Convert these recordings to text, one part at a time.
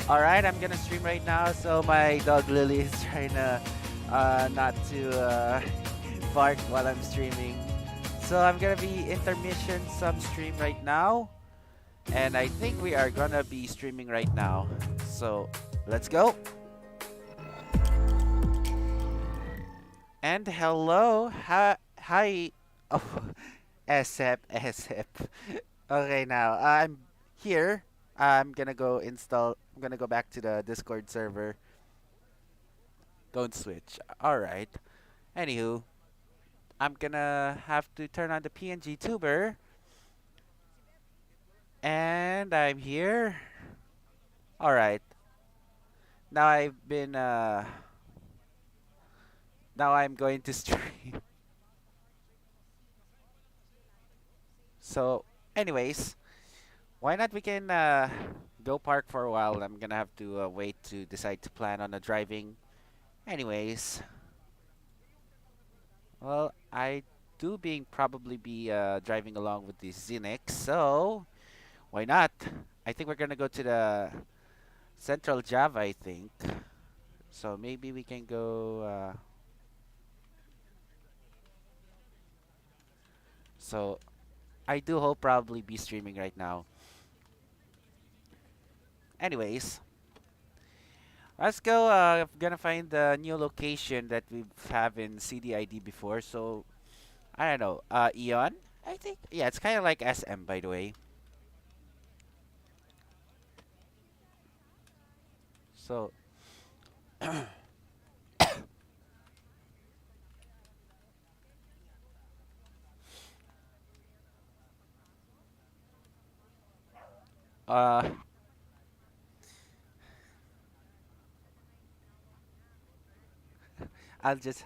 Alright, I'm gonna stream right now. So my dog Lily is trying to not to bark while I'm streaming. So I'm gonna be intermission some stream right now. And I think we are gonna be streaming right now. So let's go. And hello. Hi. Oh, SF. Okay, now I'm here. I'm gonna go back to the Discord server. Don't switch. Alright. Anywho, I'm gonna have to turn on the PNG tuber. And I'm here. Alright. Now I've been now I'm going to stream. So anyways, why not we can go park for a while. I'm gonna have to wait to decide to plan on the driving. Anyways, well, I do being probably be driving along with the Zenix, so why not? I think we're gonna go to the Central Java, I think. So maybe we can go. So I do hope probably be streaming right now. Anyways, let's go. I'm gonna find the new location that we have in CDID before. So I don't know. Eon, I think. Yeah, it's kind of like SM, by the way. So uh, I'll just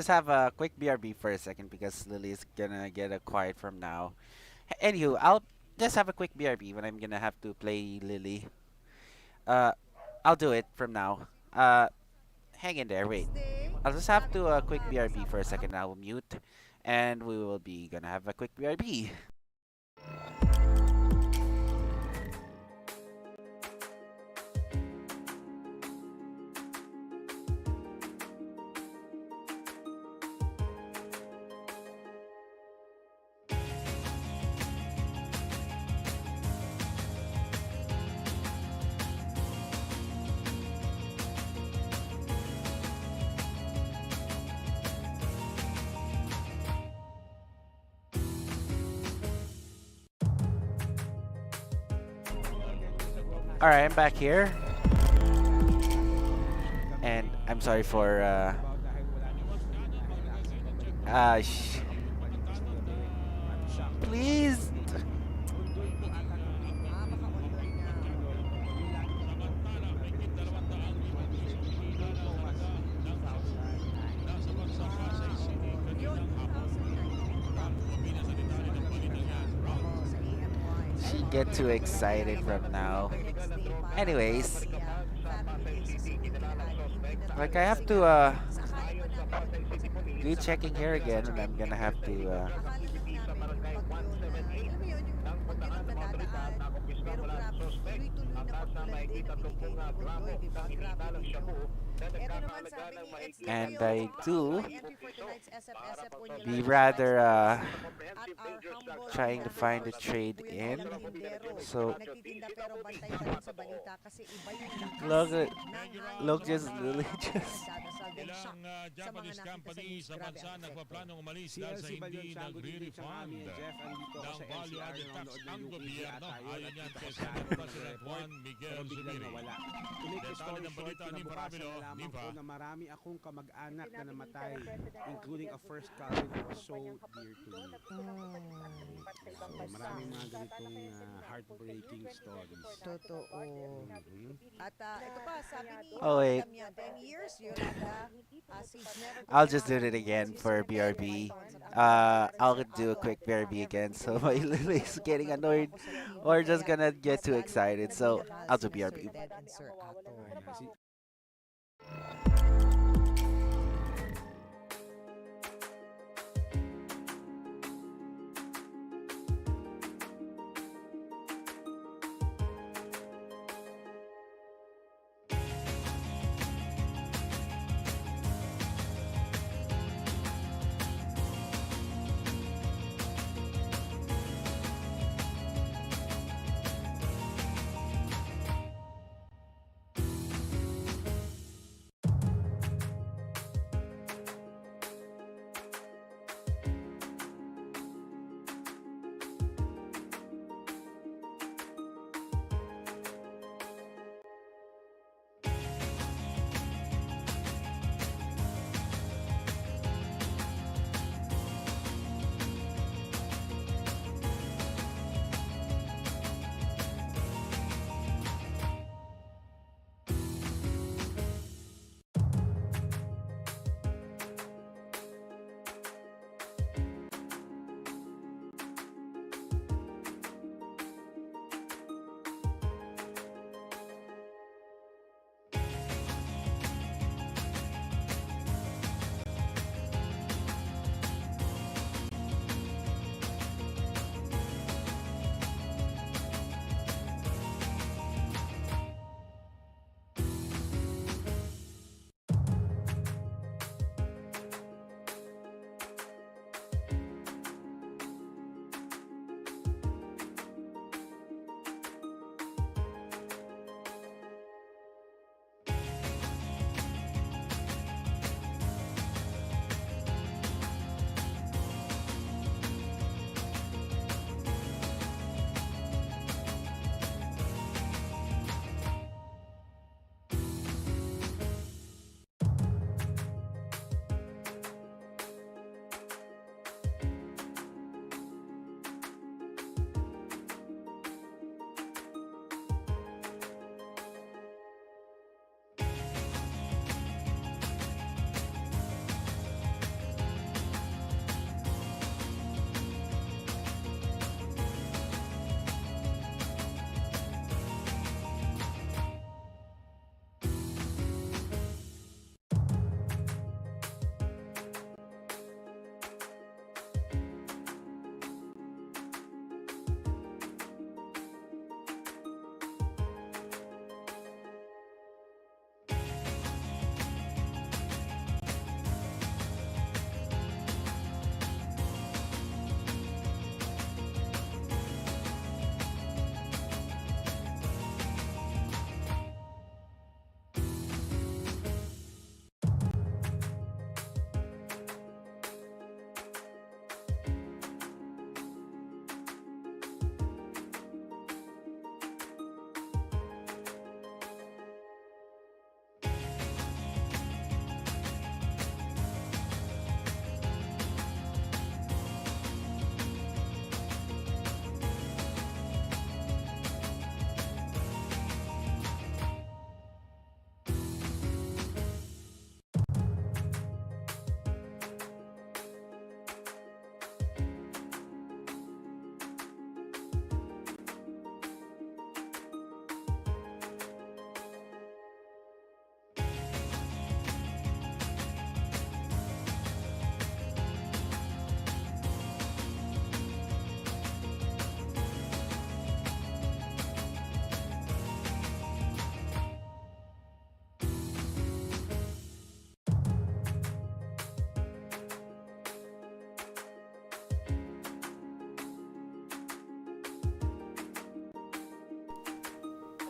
have a quick BRB for a second because Lily's gonna get a quiet from now. Anywho, I'll just have a quick BRB when I'm gonna have to play Lily. Uh, I'll do it from now. Hang in there, wait. I'll just have to quick BRB for a second. I will mute, and we will be gonna have a quick BRB. All right, I'm back here, and I'm sorry for please. She get too excited from now. Anyways, like I have to do checking here again, and I'm gonna have to and I do be rather trying to find a trade in. So look at look just Lily just Ilang Japanese company sa bansa nagpaplanong umalis dahil sa hindi nagre-refund ng value-added tax ang gobyerno. Ayon yan kay Senate President Juan Miguel Zubiri. Detalye ng balita ni Paramilo, Nipa. Na marami akong kamag-anak na namatay, including a first cousin who was so dear to me. So, maraming mga ganitong heartbreaking stories. Totoo. At ito pa, sabi ni Oh wait, Madam Yan, 10 years, Yolanda, she's never to I'll be just do it married again since for her birthday BRB. pa I'll do a quick BRB again, so my Lily's getting annoyed or just gonna get too excited. So I'll do BRB.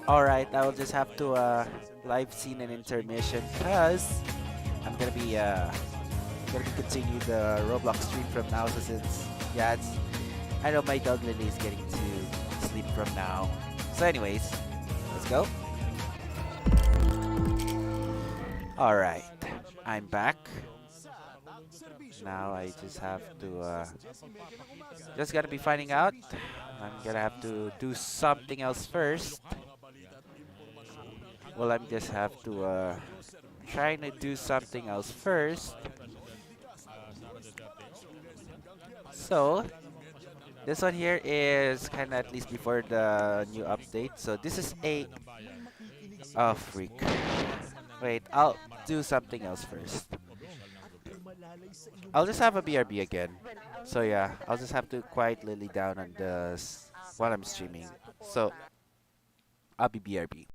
Alright, I will just have to live scene an intermission because I'm gonna be continue the Roblox stream from now. So since yeah, I know my dog Lily is getting to sleep from now. So anyways, let's go. Alright, I'm back. Now I just have to just gotta be finding out. I'm gonna have to do something else first. Well, I'm just have to trying to do something else first. So this one here is kind of at least before the new update. So this is a oh freak. Wait, I'll do something else first. I'll just have a BRB again. So yeah, I'll just have to quiet Lily down on while I'm streaming. So I'll be BRB.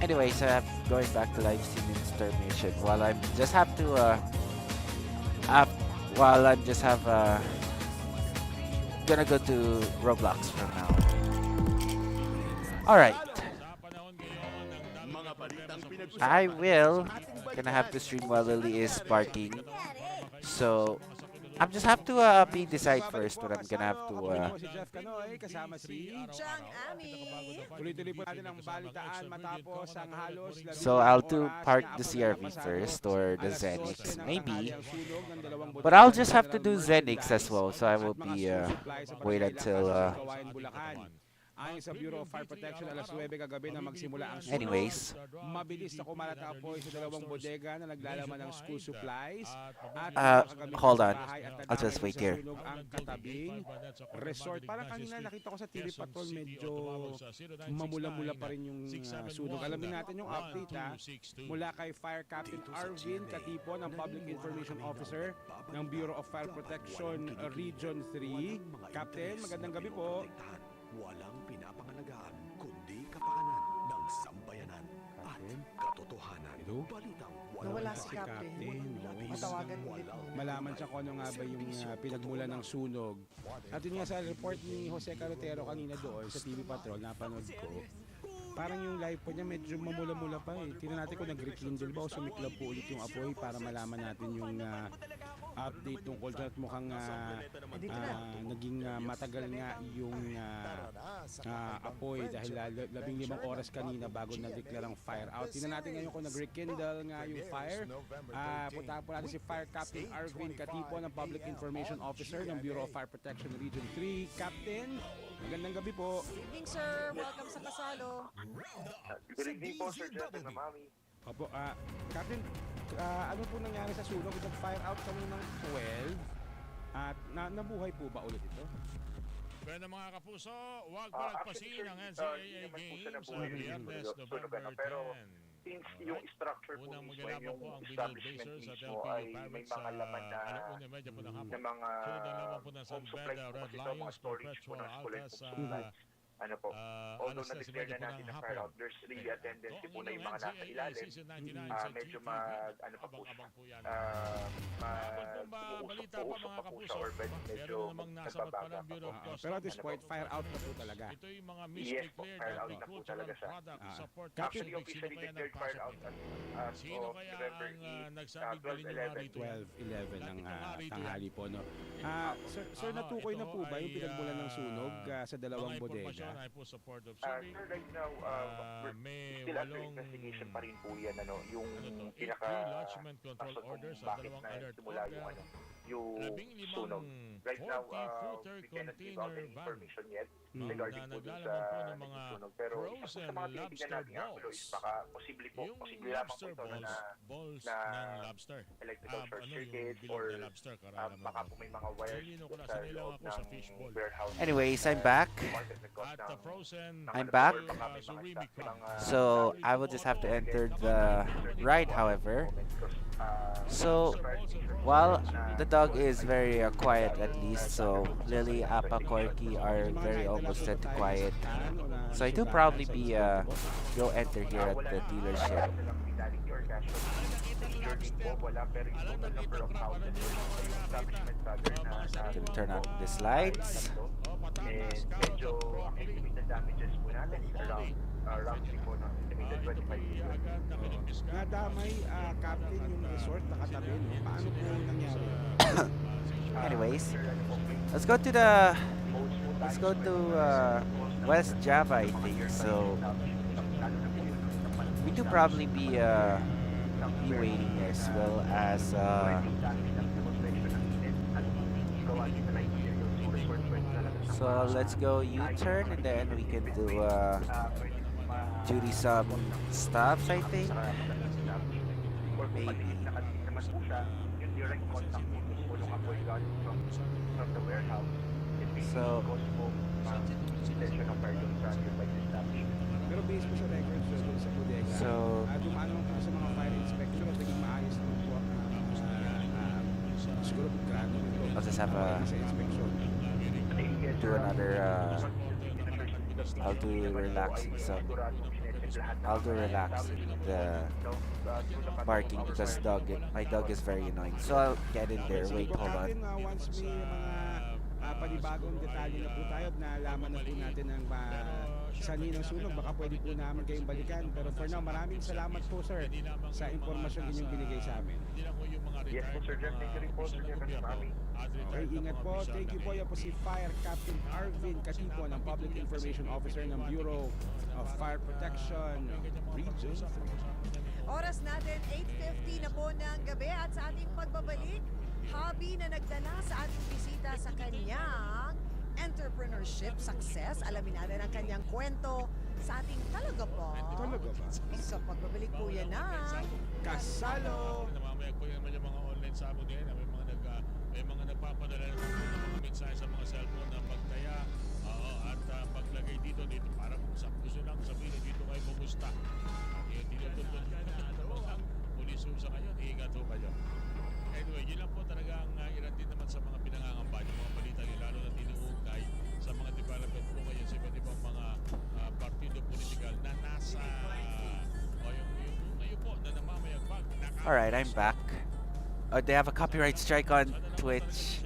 Anyways, going back to live stream installation. While I'm just have to up, while I'm just have gonna go to Roblox from now. All right, I will gonna have to stream while Lily is barking. So I'm just have to be decide first what I'm gonna have to Ako po si Jeff Canoy, kasama si Chang Ami. tuloy-tuloy po natin ang balitaan matapos ang halos So 12 I'll do oras part na the ako CRV napasado. first or the Alas 12 Zenix, ng maybe. tanghali ang sunog ng dalawang But I'll bodega just ng have to general do Zenix as merchandise well, so I at will mga be school supplies sa wait barangay until Lakas sa Kawayan, Bulacan. Ayon sa Bureau of Fire Protection, alas 9 kagabi na magsimula ang sunog. Anyways. Mabilis na kumalat ang apoy sa dalawang bodega na naglalaman ng school supplies. At Hold on. bahay at I'll just wait sa here. sunog ang katabing resort. Parang kanina nakita ko sa TV Patrol medyo mamula-mula pa rin yung sunog. Alamin natin yung update mula kay Fire Captain Arvin Katipo ng Public Information Officer ng Bureau of Fire Protection Region 3. Captain, magandang gabi po. Walang pinapangalagaan kundi kapakanan ng sambayanan at katotohanan. Balitang Nawala walang si Captain. Matawagan ulit mo. Malaman siya kung ano nga ba yung pinagmula ng sunog. At yun nga sa report ni Jose Carotero kanina doon sa TV Patrol, napanood ko. Parang yung live po niya medyo mamula-mula pa eh. Tingnan natin kung nag-rekindle ba o sumiklab po ulit yung apoy para malaman natin yung update tungkol dyan at mukhang naging matagal nga yung apoy dahil 15 oras kanina bago na-declare ang fire out. Tingnan natin ngayon kung nag-rekindle nga yung fire. Puntahan po natin si Fire Captain Arvin Katipo ng Public Information Officer ng Bureau of Fire Protection Region 3. Captain, magandang gabi po. Good evening, sir. Welcome sa Kasalo. Good evening po, Sir Jeff and Mami. Opo, Captain, ano po nangyari sa sunog? Nag-fire out kami ng 12 at nabuhay po ba ulit ito? Bueno mga kapuso, huwag palagpasin ang NCAA Games sa Biyernes, November 10. Pero since yung structure po Unang mismo, magalaban yung po ang Bidil establishment Blazers at mismo LPU ay may Pirates mga laman na alauna medya po ng hapon. mga Sunod ang laban po ng San home supplies Beda po Red kasi ito, mga Lions, storage po Perpetual ng school and Altas home supplies. Ano po, although alas 10 na-declare medya na po natin ng na fire hapon. out, there's really a tendency po na yung mga nasa NCAA ilalim, Season 99 sa medyo GTV. ano pa po siya, Abang-abang po yan. uusok Balita pa mga pa po siya kapuso, or medyo meron namang nasabat pa nagbabaga ng Bureau of pa po. Customs. Pero at this point, fire out na po talaga. Ito yung mga Yes po, misdeclared fire out na po agricultural talaga siya. product support Actually, subject. Sino officially kaya declared fire out nagpasok as Sino of kaya November ang 8, nagsabing galing yung mga rito? 12-11 ng tanghali po, no? Sir, Aha, natukoy na ito po ba yung ay, pinagmulan ng sunog sa dalawang Mga impormasyon bodega? ay po support of Sir, survey. right now, May still under walong investigation pa rin po yan, ano, yung ano to, 8 pinaka pre-lodgement control rason kung orders sa bakit dalawang na alert simula yung order. yung sunog. 15 Right now, 40-footer we cannot give out container any van information yet na regarding po dun sa naglalaman po ng mga sunog. Pero isa po frozen sa mga tinitignan lobster natin actually is balls. baka posible Yung lamang po lobster ito balls, na balls na ng lobster. electrical short Yung circuit bilog or na lobster, karanaman baka mo. po may mga wires Nilino ko dun na, sa sinilang loob ako sa ng fishbowl. warehouse. Anyways, I'm back. At the frozen I'm back. surimi crab. So I will just have to enter the ride, however. So while the dog is very quiet at least, so Lily, Appa, Corky are very almost at quiet. So I do probably be go enter here at the dealership. Gonna turn on these lights. And medyo ang estimated damages po natin is roughly po no, estimated 25 million. Nadamay, Captain, yung resort nakatabi, no? Paano po nangyari? Anyways, let's go to West Java, I think. So we do probably be waiting as well as so let's go U-turn and then we can do duty some stops, I think. Maybe. So Pero based po sa records doon sa bodega, So- dumaan naman po sa mga fire inspection at naging maayos naman po ang siguro grado nito. I'll just have a Sa inspection. do another I'll do relaxing some I'll do relaxing the barking because my dog is very annoying. So I'll get in there. Wait, hold on. Captain, once may mga panibagong detalye na po tayo at nalaman na po natin ang sani ng sunog, baka pwede po namin kayong balikan. Pero for now, maraming salamat po, sir, sa impormasyon inyong binigay sa amin. Yes po, Sir Jeff. Thank you rin po, Sir Jeff and Mami. Okay, ingat po. Thank you po. Yan po si Fire Captain Arvin Katipo ng Public Information Officer ng Bureau of Fire Protection Region 3. Oras natin, 8:50 na po ng gabi at sa ating pagbabalik, hobby na nagdala sa ating bisita sa kanyang entrepreneurship success. Alamin natin ang kanyang kwento sa ating talaga ba? Talaga ba? Sa pagbabalik po yan na. Kasalo! Namamayag po naman yung mga online sabog din. May mga nagpapadala ng mga mensahe sa mga cellphone na pagtaya at paglagay dito parang sa gusto lang sabihin dito kayo kumusta. At yung tinutulog ng pulis sa kayo, ingat ho kayo. Anyway, yun lang po talagang ilan din naman sa mga pinangangamba yung mga balita nyo, lalo na tinuukay sa mga development po ngayon sa iba't ibang mga partido politikal na nasa yung ngayon po na namamayagpag. Alright, I'm back. Oh, they have a copyright strike on Twitch.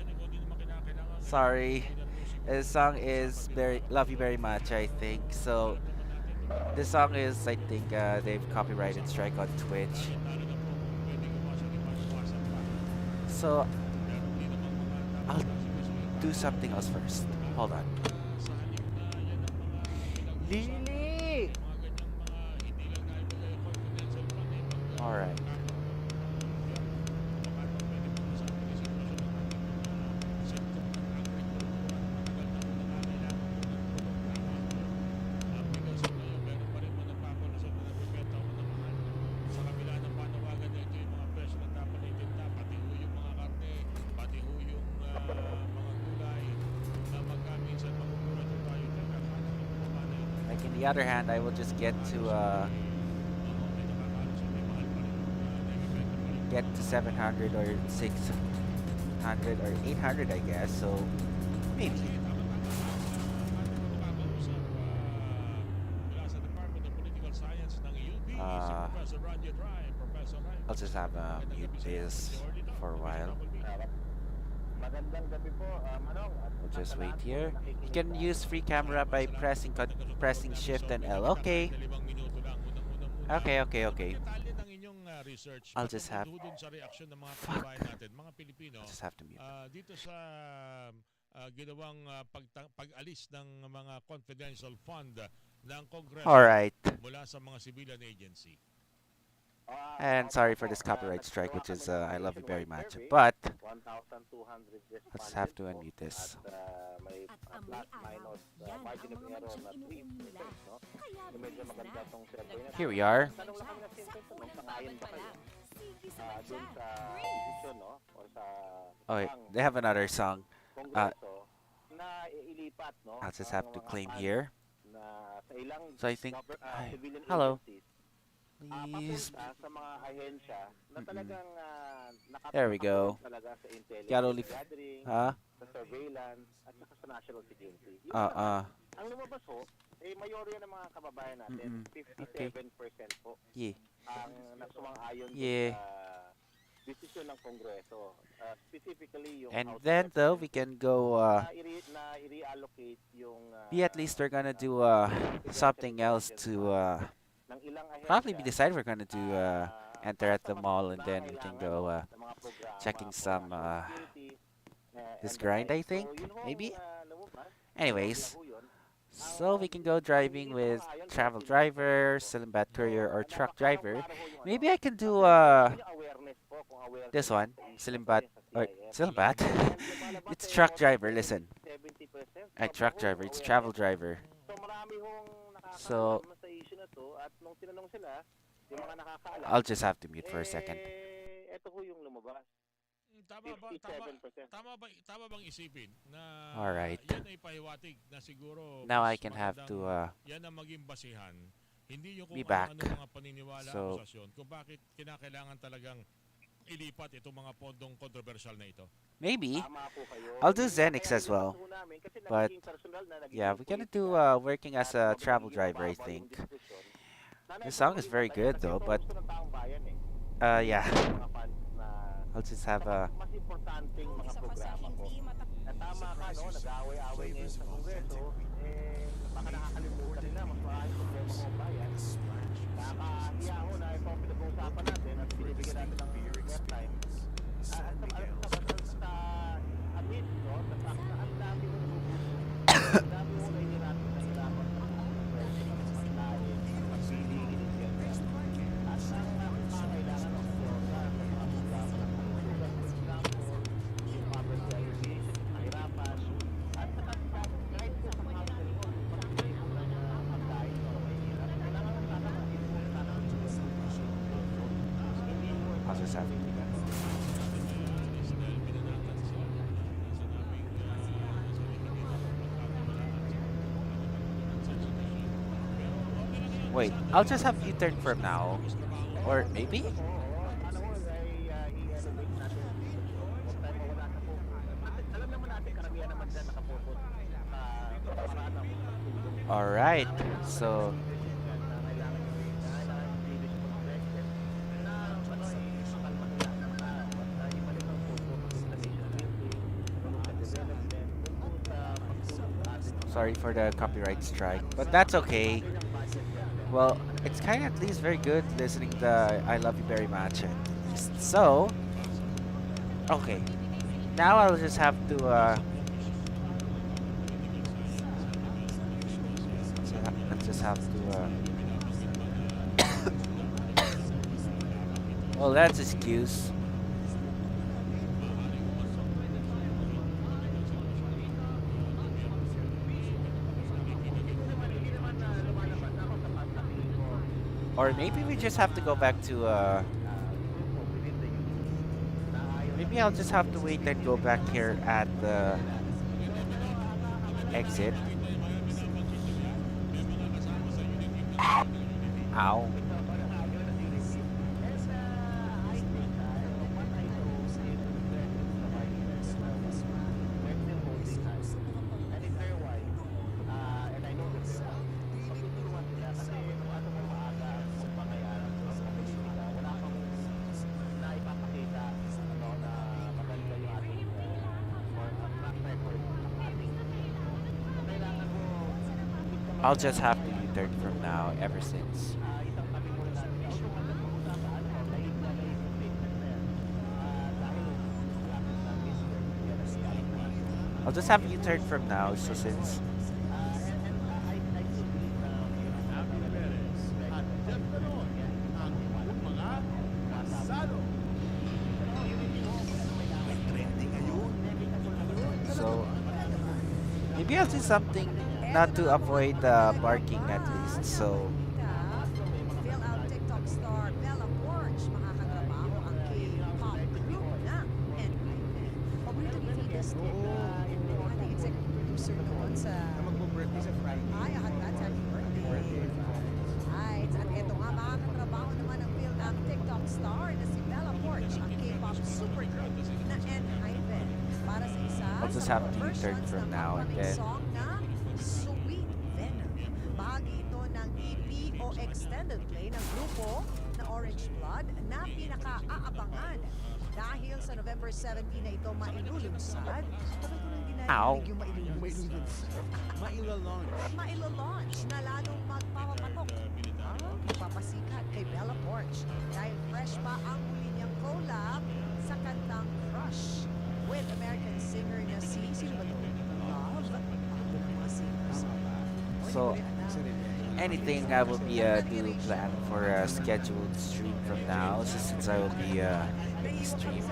Sorry. This song is Love You Very Much, I think. So, this song is, I think, they've copyrighted strike on Twitch. So, I'll do something else first. Hold on. Lili! Alright. Like in the other hand, I will just get to 700 or 600 or 800, I guess. So maybe. I'll just have mute this for a while. We'll just wait here. You can use free camera by pressing Shift and L. Okay. Okay. I'll just have. Fuck. I'll just have to mute. Dito sa ginawang pag-alis ng mga confidential fund ng Kongreso mula sa mga civilian agency. And sorry for this copyright strike, which is I love you very much. But I'll just have to unmute this. Here we are. Oh, wait, they have another song. I'll just have to claim here. So I think. Hello. Please. There we go. Got only. Huh? Ang lumabas ho, mayorya ng mga kababayan natin, 57% po Yeah. ang nagsumang-ayon Yeah. sa desisyon ng Kongreso. Specifically yung And House then though we can go na i-reallocate yung be at least we're gonna do something else to ng ilang probably we decide we're gonna do enter at the mall and then we can go checking some this grind, I think, maybe. Anyways, so we can go driving with travel driver, Silimbat courier, or truck driver. Maybe I can do this one, Silimbat or Silimbat. It's truck driver. Listen, truck driver. It's travel driver. So I'll just have to mute for a second. Tama bang isipin na Alright. yan ay pahiwatig na siguro Now I can have to yan ang maging basihan, hindi yung kung be back. ano mga paniniwala So, akusasyon kung bakit kinakailangan talagang ilipat itong mga pondong kontrobersyal na ito. maybe I'll do Zenix as well. But yeah, we're gonna do working as a travel driver, I think. The song is very good though, but yeah. I'll just have a mas importanteng mga programa ko. Tama ka, no? Nag-aaway-aaway ngayon sa Kongreso, baka nakakalimutan nila, mas maraming problema ko bayan. Nakakahiya ho na ito ang pinag-uusapan natin at binibigyan natin ng airtime. Sa amin, no? Ang dami mo ang dami mo na inirapan sa hirapan sa Kongreso, mas lain, mas piligin yan. At ang kailangan ng sa mga programa ng Kongreso, for example, yung poverty alleviation, kahirapan, at saka just have to do that. Wait, I'll just have U-turn from now. Or maybe? Alam mo, i-elevate natin dito. Huwag tayo mawala sa focus. Alam naman natin, karamihan naman dyan nakapokus sa paraan ng pagtulong. Alright, so Na kailangan yung series perspective na makalma nila na ibalik ang focus sa nation building, sa development, kung sa pagtulong sa ating sorry for the copyright strike, but that's okay. Well, it's kind of at least very good listening to I Love You Very Much at least. So, okay. Now I'll just have to I'll just have to well, that's excuse. Or maybe we just have to go back to maybe I'll just have to wait and go back here at the exit. Ow. I'll just have to U-turn from now ever since. I'll just have U-turn from now, so since so maybe I'll do something not to avoid barking at least. So Fill out TikTok star Bella Porch. Makakatrabaho ang K-pop group na NIFN. Paborito ni Fides ating executive producer noon sa Magbo-birthday sa Friday. Ay, that's happy birthday. Right. At eto nga, makakatrabaho naman ang Fill Out TikTok star na si Bella Porch, ang K-pop supergroup na NIFN. Para sa isa I'll just sa have to versions U-turn from ng now and upcoming then song na Sweet Venom. Bahagi ito ng EP o extended play ng grupo na Orange Blood na pinaka-aabangan dahil sa November 17 na ito mailulunsad. Tagal ko nang Ow. dinarinig yung mailulunsad. Mailalaunch na lalong magpapapatok ang magpapasikat kay Bella Porch dahil fresh pa ang huli niyang collab sa kantang Crush with American singer na si sino ba ito? Love? Ang mga singers. So, anything I will be do plan for a scheduled stream from now, so since I will be stream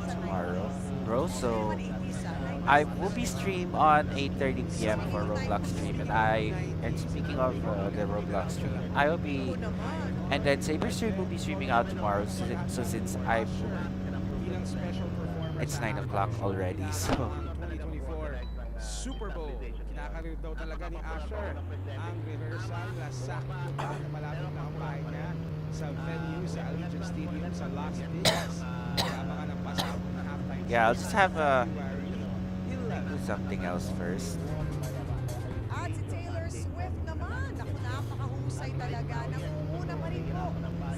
tomorrow, bro. So I will be stream on 8:30 p.m. for Roblox stream, and speaking of the Roblox stream, I will be, and then Saber stream will be streaming out tomorrow. So since Bilang special performer it's sa 9 o'clock already, so 2024 Super Bowl. Kinakaroon daw talaga ni Asher ang rehearsal na sakto pa na malapit na ang bahay niya sa venue sa Allegiant Stadium sa Las Vegas. Kaya ng pasabog na halftime yeah, I'll just have February 11. do something else first. At si Taylor Swift naman, naku, napakahusay talaga. Nangunguna pa rin po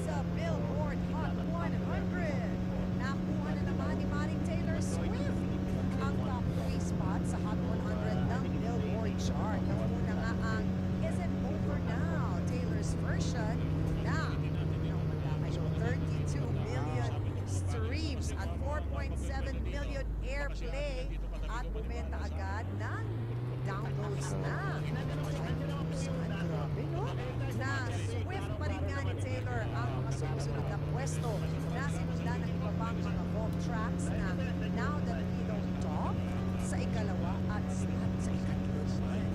sa Billboard Hot 100. Nakuha na naman ni Maring Taylor Swift ang top 3 spot sa Hot 100 ng Billboard chart. Nanguna nga ang Is It Over Now, Taylor's version na kayo 32 million streams at 4.7 million airplay at bumenta agad ng downloads na. Grabe, no? Na Swift pa rin nga ni Taylor ang mga sumusunod na pwesto na sinundan ng iba pang mga vault tracks na Now That We Don't Talk sa ikalawa at sa ikatlo.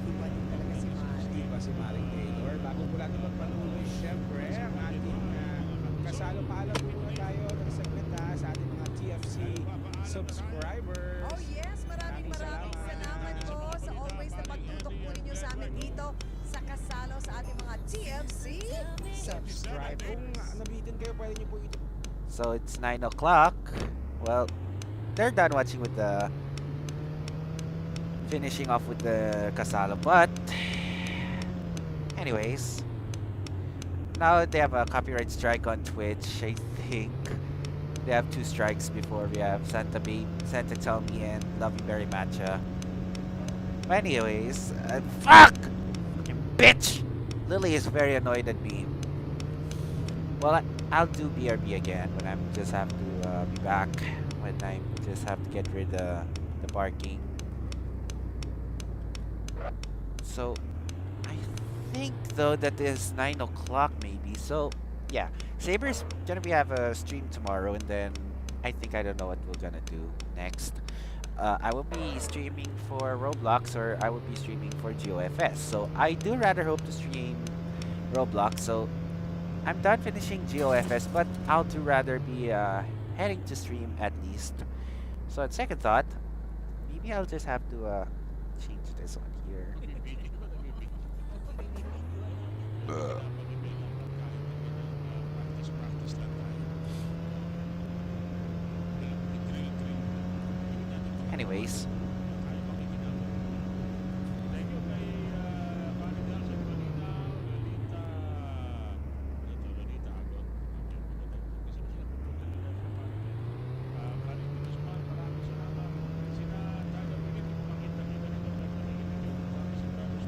Iba din talaga si Mari. Diba si Maring Taylor? Bago po natin magpatuloy, syempre, ang ating kasalo paalam muna tayo ng segment FC subscribers. Oh yes, maraming Maraming maraming salamat salamat. po sa always na pagtutok po ninyo sa amin dito sa kasalo sa ating mga TFC Subscribe. Kung nabitin kayo, pwede nyo po ito. So it's 9 o'clock. Well, they're done watching with the finishing off with the Casalo, but anyways, now they have a copyright strike on Twitch. I think they have 2 strikes before we have Santa Babe, Santa Tell Me, and Lovey Berry Matcha. But anyways, fuck! Fucking bitch! Lily is very annoyed at me. Well, I'll do BRB again when I'm just have to be back. When I just have to get rid of the barking. So, I think though that is 9 o'clock maybe. So, yeah, Saber's gonna be have a stream tomorrow, and then I think I don't know what we're gonna do next. I will be streaming for Roblox, or I will be streaming for GOFS. So I do rather hope to stream Roblox. So I'm done finishing GOFS, but I'll do rather be heading to stream at least. So on second thought, maybe I'll just have to change this one here. Anyways,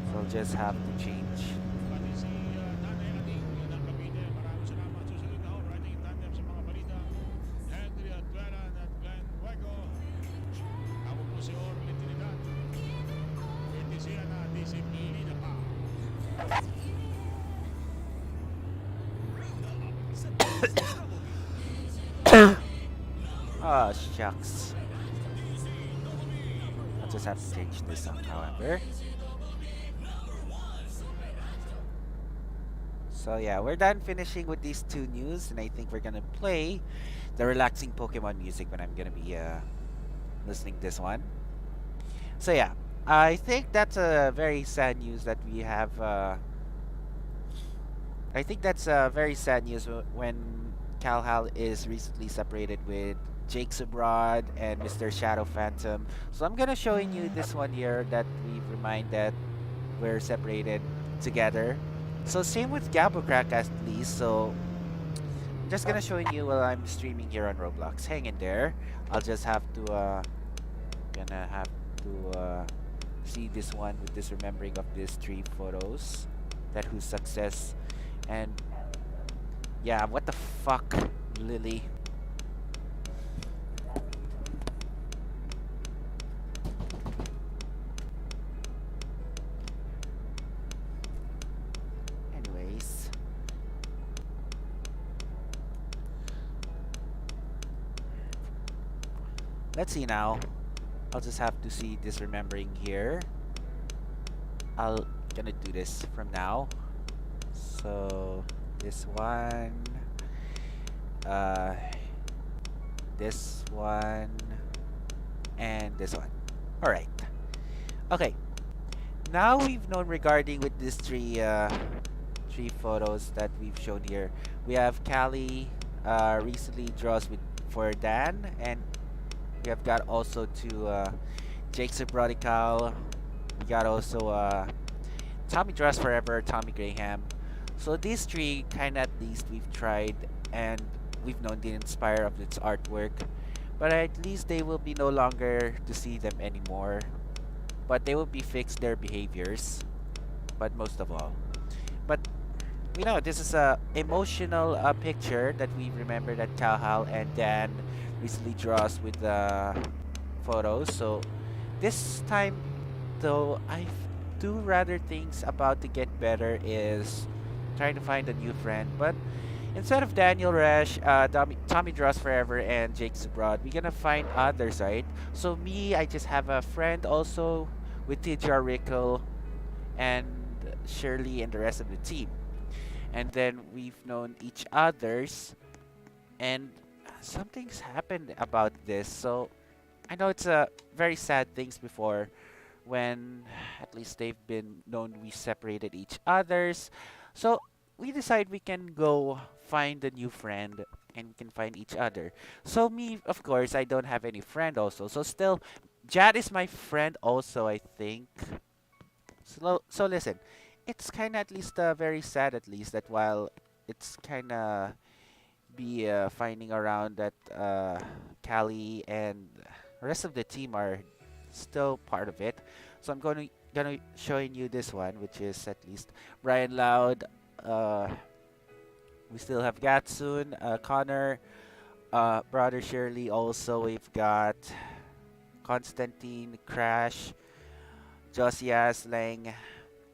so I'll just have to change. Oh, shucks. I'll just have to change this up, however. So yeah, we're done finishing with these 2 news, and I think we're gonna play the relaxing Pokemon music when I'm gonna be listening this one. So yeah, I think that's a very sad news that we have. I think that's very sad news when Calhal is recently separated with Jake's Abroad and Mr. Shadow Phantom. So I'm gonna showing you this one here that we remind that we're separated together. So same with Gabocrack at least. So I'm just gonna showing you while I'm streaming here on Roblox. Hang in there. I'll just have to see this one with this remembering of these 3 photos that whose success. And yeah, what the fuck, Lily? Anyways, let's see now. I'll just have to see this remembering here. I'll gonna do this from now. So this one, this one, and this one. All right. Okay. Now we've known regarding with these 3 photos that we've shown here. We have Callie recently draws with for Dan, and we have got also to Jake's Robotic. We got also Tommy Draws Forever, Tommy Graham. So these 3 kind of at least we've tried, and we've known the inspire of its artwork, but at least they will be no longer to see them anymore, but they will be fixed their behaviors, but most of all. But we know this is a emotional picture that we remember that Calhal and Dan recently draws with the photos. So this time though, I do rather things about to get better is trying to find a new friend. But instead of Daniel Resch, Tommy Draws Forever, and Jake's Abroad, we're gonna find others, right? So me, I just have a friend also with TJR Rickle and Shirley and the rest of the team. And then we've known each others, and something's happened about this. So I know it's a very sad things before when at least they've been known we separated each others. So we decide we can go find a new friend and we can find each other. So me, of course, I don't have any friend also. So still, Jad is my friend also, I think. So listen, it's kind of at least very sad at least that while it's kind of be finding around that Callie and rest of the team are still part of it. So I'm gonna showing you this one, which is at least Brian Loud. Uh, we still have Gatsun, Connor, brother Shirley. Also, we've got Constantine, Crash, Josias, Lang,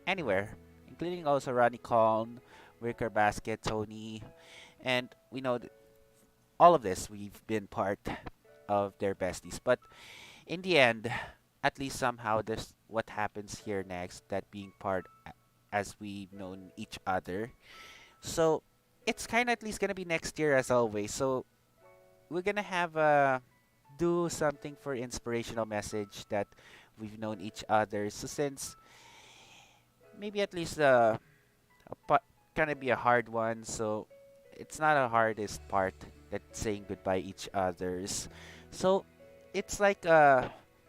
anywhere, including also Ronnie Colm, Wicker Basket, Tony, and we know all of this, we've been part of their besties. But in the end, at least somehow, this what happens here next, that being part as we've known each other. So it's kind of at least gonna be next year as always. So we're gonna have do something for inspirational message that we've known each other. So since maybe at least gonna be a hard one, so it's not a hardest part that saying goodbye each others. So it's like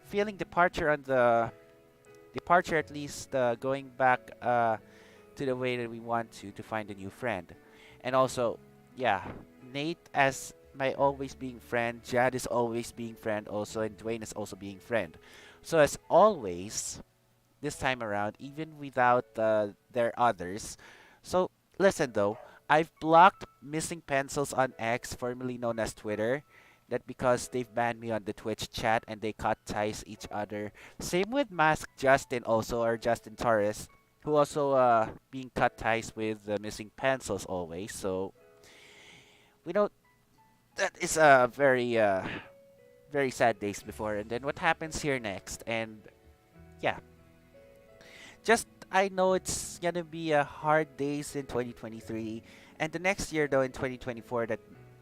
feeling departure on the departure at least going back to the way that we want to find a new friend. And also, yeah, Nate as my always being friend, Jad is always being friend also, and Dwayne is also being friend. So as always, this time around, even without their others. So listen though, I've blocked missing pencils on X, formerly known as Twitter. That because they've banned me on the Twitch chat and they cut ties each other. Same with Mask Justin also, or Justin Torres, who also being cut ties with the missing pencils always. So we know that is a very sad days before. And then what happens here next? And yeah, just I know it's gonna be a hard days in 2023, and the next year though in 2024 that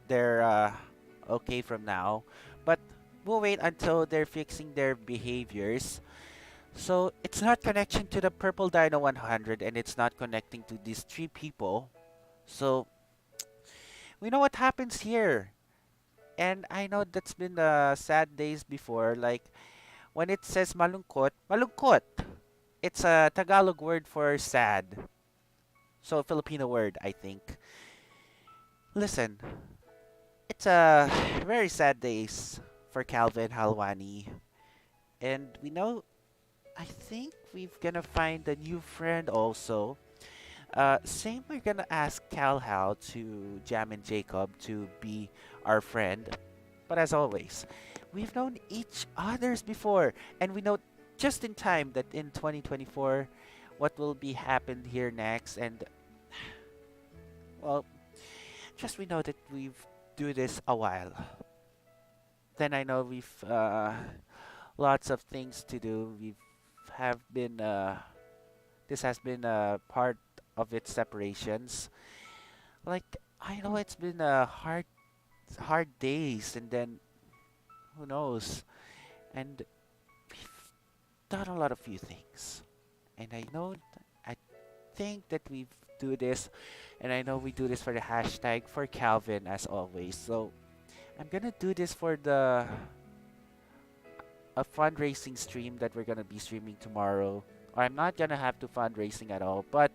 they're okay from now, but we'll wait until they're fixing their behaviors. So it's not connection to the Purple Dino 100, and it's not connecting to these three people. So we know what happens here, and I know that's been sad days before. Like when it says malungkot, malungkot. It's a Tagalog word for sad. So a Filipino word, I think. Listen, it's a very sad days for Calvin Halwani. And we know, I think we're gonna find a new friend also. Same, we're gonna ask Calhal to Jam and Jacob to be our friend. But as always, we've known each others before, and we know just in time that in 2024, what will be happened here next, and well, just we know that we've do this a while. Then I know we've lots of things to do. We've have been this has been a part of its separations. Like I know it's been a hard days, and then who knows, and we've done a lot of few things, and I think that we do this, and I know we do this for the hashtag for Calvin as always. So I'm gonna do this for the a fundraising stream that we're gonna be streaming tomorrow. Or I'm not gonna have to fundraising at all, but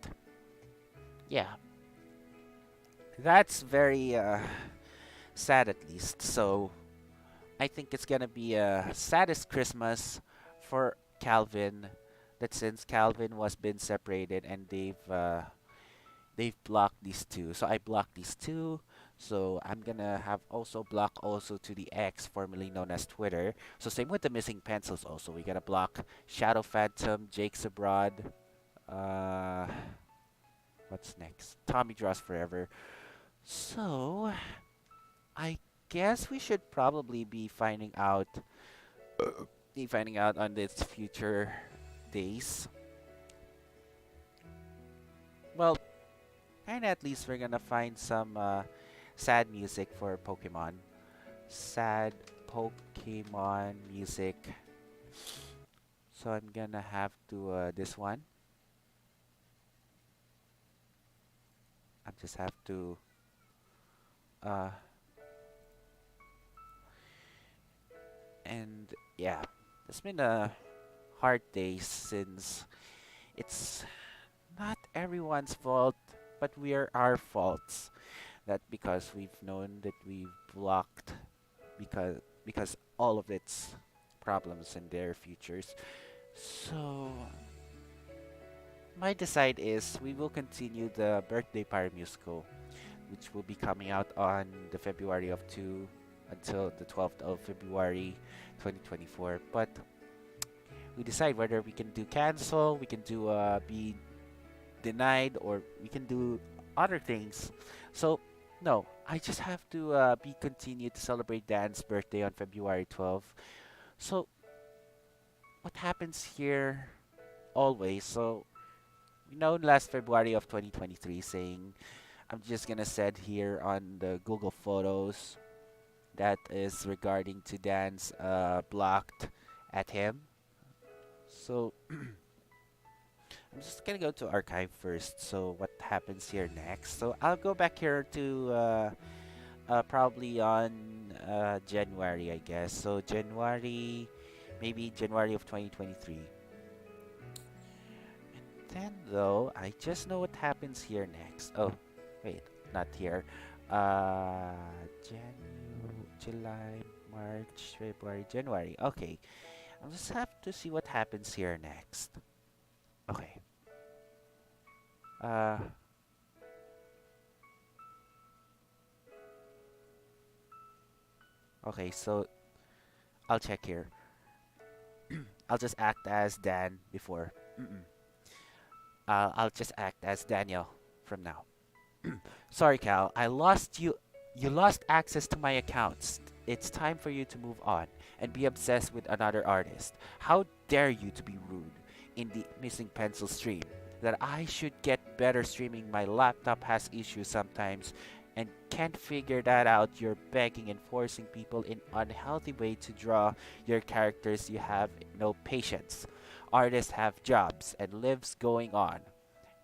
yeah, that's very sad at least. So I think it's gonna be a saddest Christmas for Calvin. That since Calvin was been separated and they've blocked these two. So I blocked these two. So I'm gonna have also block also to the X, formerly known as Twitter. So same with the missing pencils also. We gotta block Shadow Phantom, Jake's Abroad. Uh, what's next? Tommy Draws Forever. So I guess we should probably be finding out on this future days. Well, and at least we're gonna find some sad music for Pokemon. sad Pokemon music. So I'm gonna have to this one. I just have to uh and yeah, it's been a hard day since it's not everyone's fault, but we are our faults. That because we've known that we've blocked because all of its problems and their futures. So my decide is we will continue the birthday party musical, which will be coming out on the February of 2 until the 12th of February 2024. But we decide whether we can do cancel, we can do be denied, or we can do other things. So no, I just have to be continue to celebrate Dan's birthday on February 12th. So what happens here always? So we know last February of 2023 saying I'm just gonna set here on the Google Photos that is regarding to Dan's blocked at him. So I'm just gonna go to archive first. So what happens here next? So I'll go back here to probably on January, I guess. So January, maybe January of 2023. Then though, I just know what happens here next. Oh, wait, not here. January, July, March, February, January. Okay, I'll just have to see what happens here next. Okay. Uh, okay, so I'll check here. I'll just act as Dan before. I'll just act as Daniel from now. Sorry, Cal. I lost you. You lost access to my accounts. It's time for you to move on and be obsessed with another artist. How dare you to be rude in the missing pencil stream? That I should get better streaming. My laptop has issues sometimes and can't figure that out. You're begging and forcing people in unhealthy way to draw your characters. You have no patience. Artists have jobs and lives going on.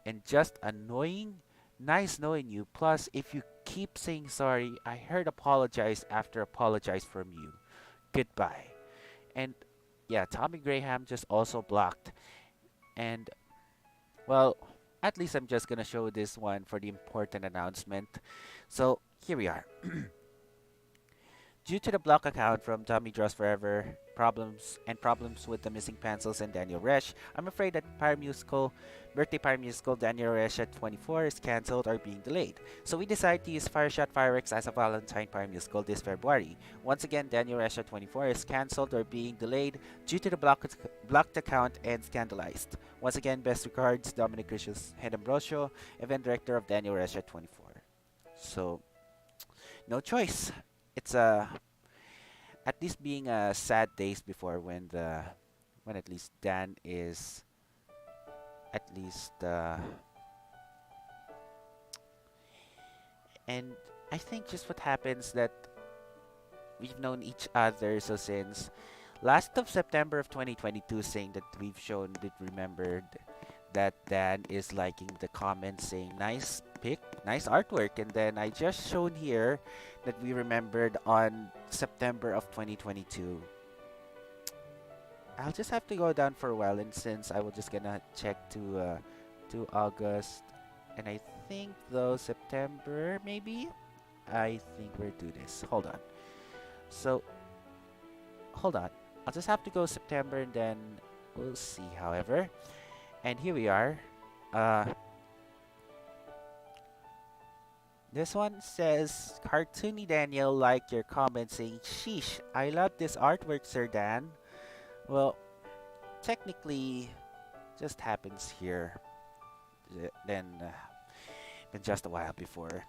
And just annoying. Nice knowing you. Plus, if you keep saying sorry, I heard apologize after apologize from you. Goodbye. And yeah, Tommy Graham just also blocked. And well, at least I'm just gonna show this one for the important announcement. So here we are. Due to the block account from Tommy Draws Forever, problems with the missing pencils and Daniel Resch, I'm afraid that birthday Pyre Musical Daniel Resch at 24 is cancelled or being delayed. So we decided to use Fireshot Fireworks as a Valentine Pyre Musical this February. Once again, Daniel Resch at 24 is cancelled or being delayed due to the blocked account and scandalized. Once again, best regards, Dominic Cricius Head Ambrosio, event director of Daniel Resch at 24. So, no choice. It's at least being sad days before when at least Dan is at least and I think just what happens that we've known each other so since last of September of 2022 saying that we've shown that remembered that Dan is liking the comments saying nice pic, nice artwork, and then I just shown here that we remembered on September of 2022. I'll just have to go down for a while, and since I will just gonna check to August, and I think though September maybe. I think we're do this. Hold on. So hold on. I'll just have to go September and then we'll see. However, and here we are. This one says, Cartoony Daniel, like your comment saying, sheesh, I love this artwork, Sir Dan. Well, technically, just happens here. Then, been just a while before.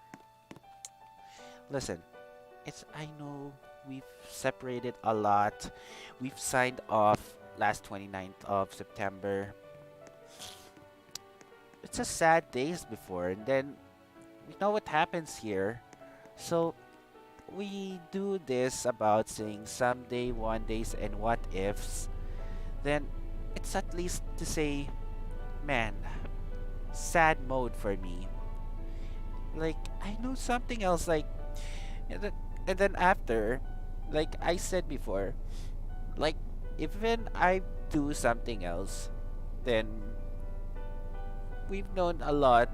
Listen, I know we've separated a lot. We've signed off last 29th of September. It's a sad days before, and then we know what happens here. So we do this about saying someday, one days, and what ifs, then it's at least to say, man, sad mode for me. Like, I know something else, like, and then, and then after, like I said before, like, even I do something else, then we've known a lot.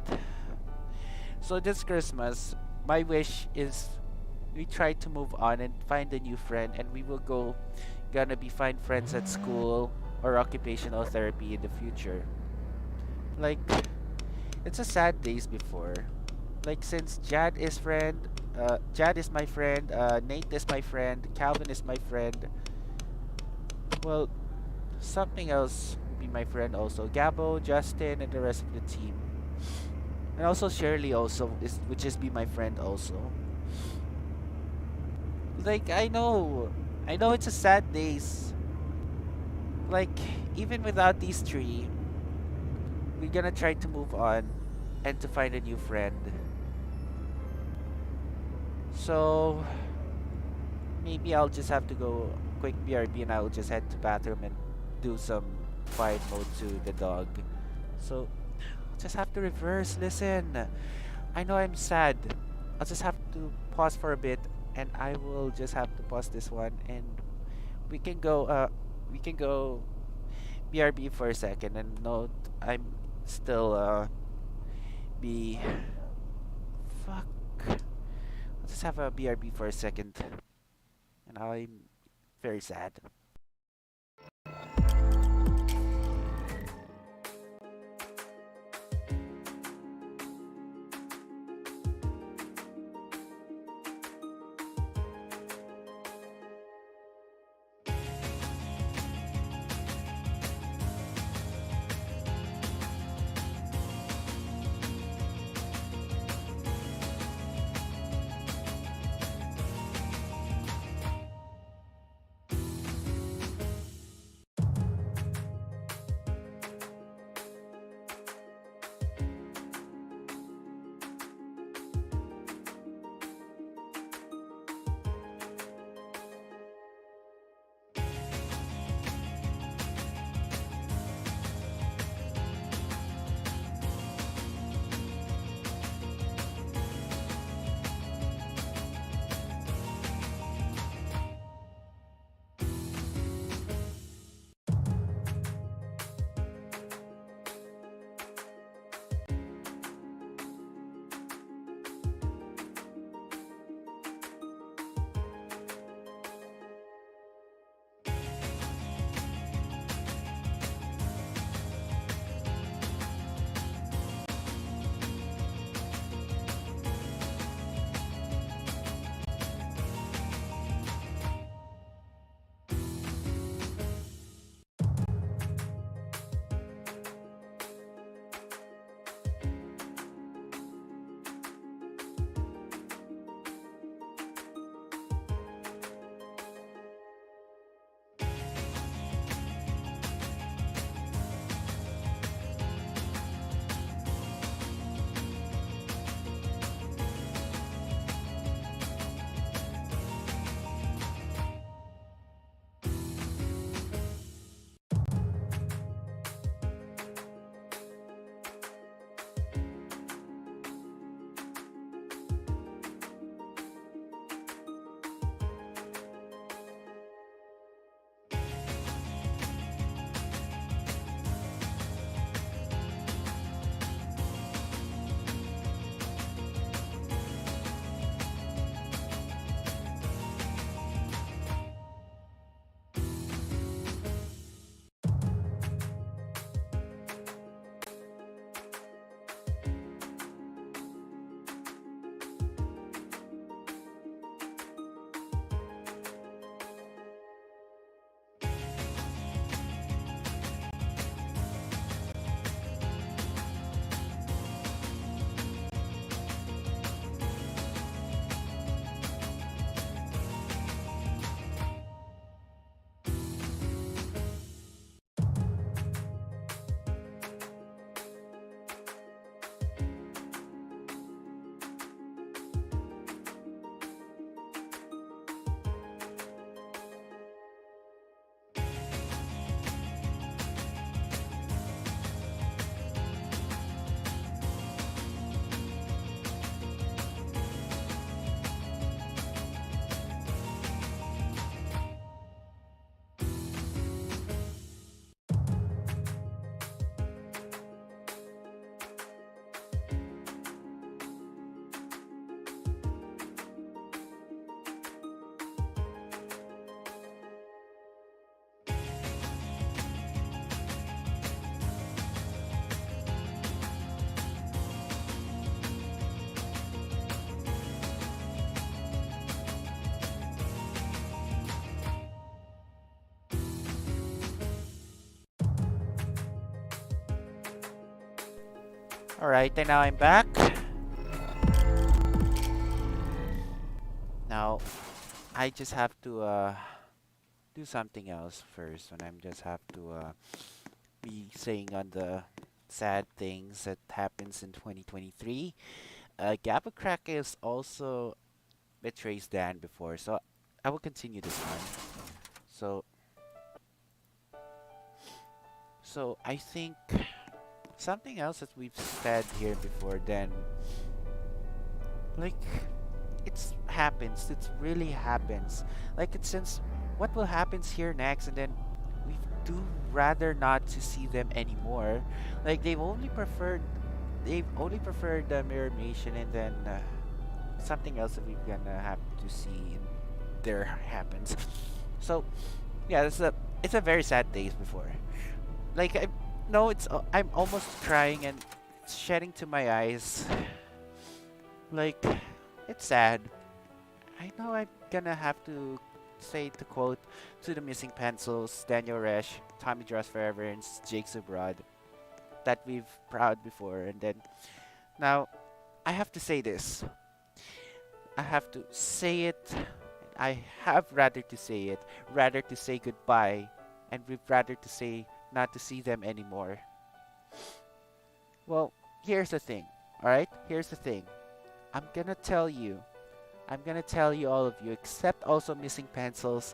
So this Christmas, my wish is we try to move on and find a new friend, and we will gonna be find friends at school or occupational therapy in the future. Like, it's a sad days before. Like, since Jad is my friend, Nate is my friend, Calvin is my friend. Well, something else will be my friend also. Gabo, Justin, and the rest of the team. And also Shirley also which is be my friend also. Like, I know it's a sad days. Like, even without these three, we're gonna try to move on and to find a new friend. So maybe I'll just have to go quick BRB and I'll just head to bathroom and do some quiet mode to the dog. So I'll just have to reverse. Listen, I know I'm sad. I'll just have to pause for a bit and I will just have to pause this one and we can go we can go BRB for a second and note I'm still be fuck. I'll just have a BRB for a second and I'm very sad. Alright, and now I'm back. Now, I just have to do something else first, and I'm just have to be saying on the sad things that happens in 2023. Gabba Crack is also betrays Dan before, so I will continue this one. So, so I think something else that we've said here before, then like it's happens, it really happens. Like it since what will happens here next, and then we do rather not to see them anymore. Like they've only preferred the mirror nation, and then something else that we're gonna have to see in there happens. So yeah, it's a very sad days before. Like I no, I'm almost crying and it's shedding to my eyes. Like it's sad. I know I'm gonna have to say the quote to the missing pencils, Daniel Resch, Tommy Dross Forever, and Jake's Abroad that we've proud before, and then now I have to say this. I have to say it. I have rather to say it, rather to say goodbye, and we'd rather to say not to see them anymore. Well, here's the thing. All right, here's the thing. I'm gonna tell you. I'm gonna tell you all of you, except also missing pencils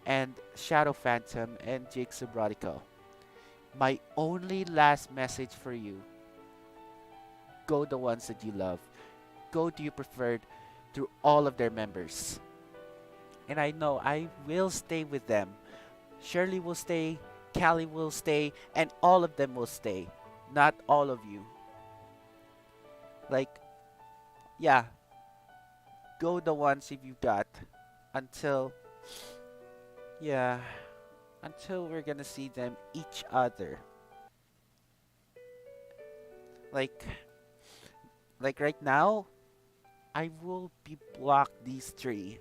and Shadow Phantom and Jake Subratico. My only last message for you: go the ones that you love. Go to your preferred through all of their members. And I know I will stay with them. Shirley will stay, Callie will stay, and all of them will stay. Not all of you. Like, yeah, go the ones if you got until, yeah, until we're gonna see them each other. Like, like right now, I will be block these three,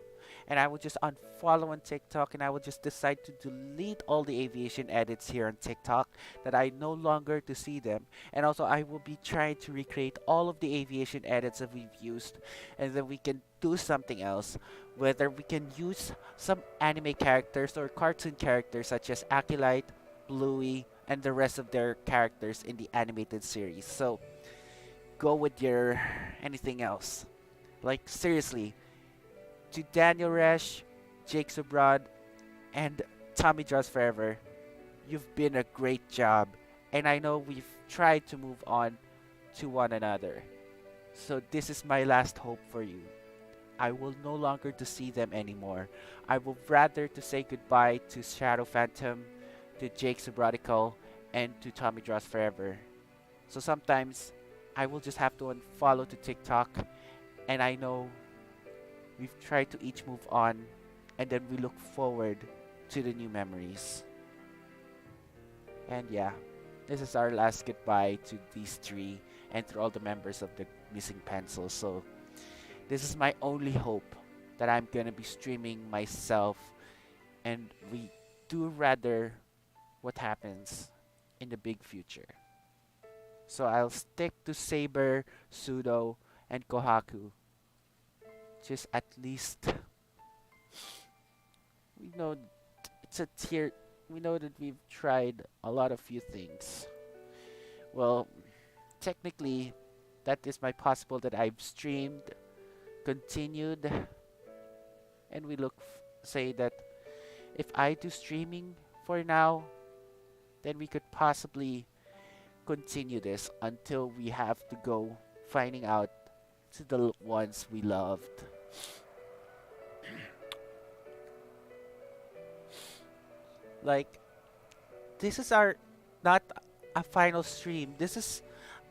and I will just unfollow on TikTok, and I will just decide to delete all the aviation edits here on TikTok that I no longer to see them. And also I will be trying to recreate all of the aviation edits that we've used, and then we can do something else, whether we can use some anime characters or cartoon characters such as Akilite, Bluey, and the rest of their characters in the animated series. So go with your anything else. Like seriously, to Daniel Resch, Jake Subrod, and Tommy Joss Forever, you've been a great job, and I know we've tried to move on to one another. So this is my last hope for you. I will no longer to see them anymore. I would rather to say goodbye to Shadow Phantom, to Jake Subrodical, and to Tommy Joss Forever. So sometimes I will just have to unfollow to TikTok, and I know we've tried to each move on, and then we look forward to the new memories. And yeah, this is our last goodbye to these three and to all the members of the missing pencil. So this is my only hope, that I'm gonna be streaming myself, and we do rather what happens in the big future. So I'll stick to Saber, Sudo, and Kohaku. Just at least we know it's a tier. We know that we've tried a lot of few things. Well, technically, that is my possible that I've streamed, continued, and we say that if I do streaming for now, then we could possibly continue this until we have to go finding out to the ones we loved. Like, this is our not a final stream. This is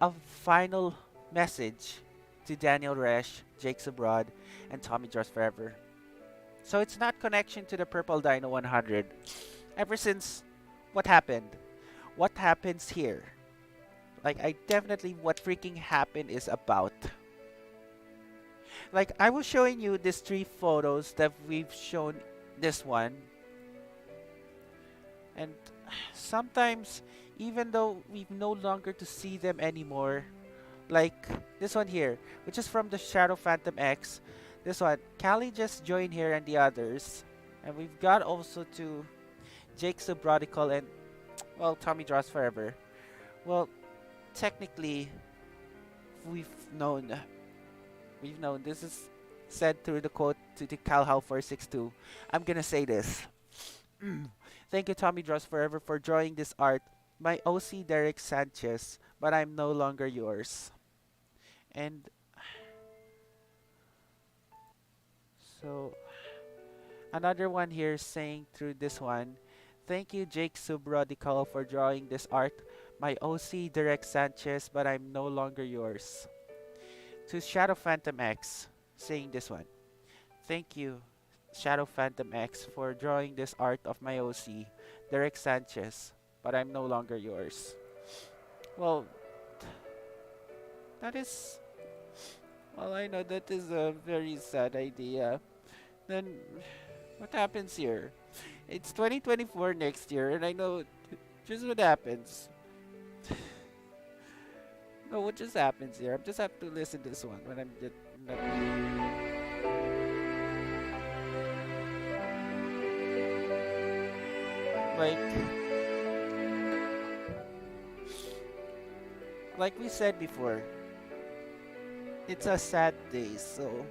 a final message to Daniel Resch, Jake's Abroad, and Tommy Joss Forever. So it's not connection to the Purple Dino 100. Ever since what happened? What happens here? Like, I definitely what freaking happened is about. Like, I was showing you these three photos that we've shown this one. And sometimes, even though we no longer to see them anymore, Like this one here, which is from the Shadow Phantom X. This one, Callie just joined here and the others. And we've got also to Jake Subrodical and, well, Tommy Draws Forever. Well, technically, we've known, we've known. This is said through the quote to the Calhal462. I'm gonna say this. Thank you, Tommy Draws Forever, for drawing this art. My OC Derek Sanchez, but I'm no longer yours. And so another one here saying through this one, thank you, Jake Subrodical, for drawing this art. My OC Derek Sanchez, but I'm no longer yours. To Shadow Phantom X, saying this one, thank you, Shadow Phantom X, for drawing this art of my OC Derek Sanchez, but I'm no longer yours. Well, that is, well, I know that is a very sad idea. Then, what happens here? It's 2024 next year, and I know just what happens. No, what just happens here? I just have to listen to this one when I'm just like we said before. It's a sad day, so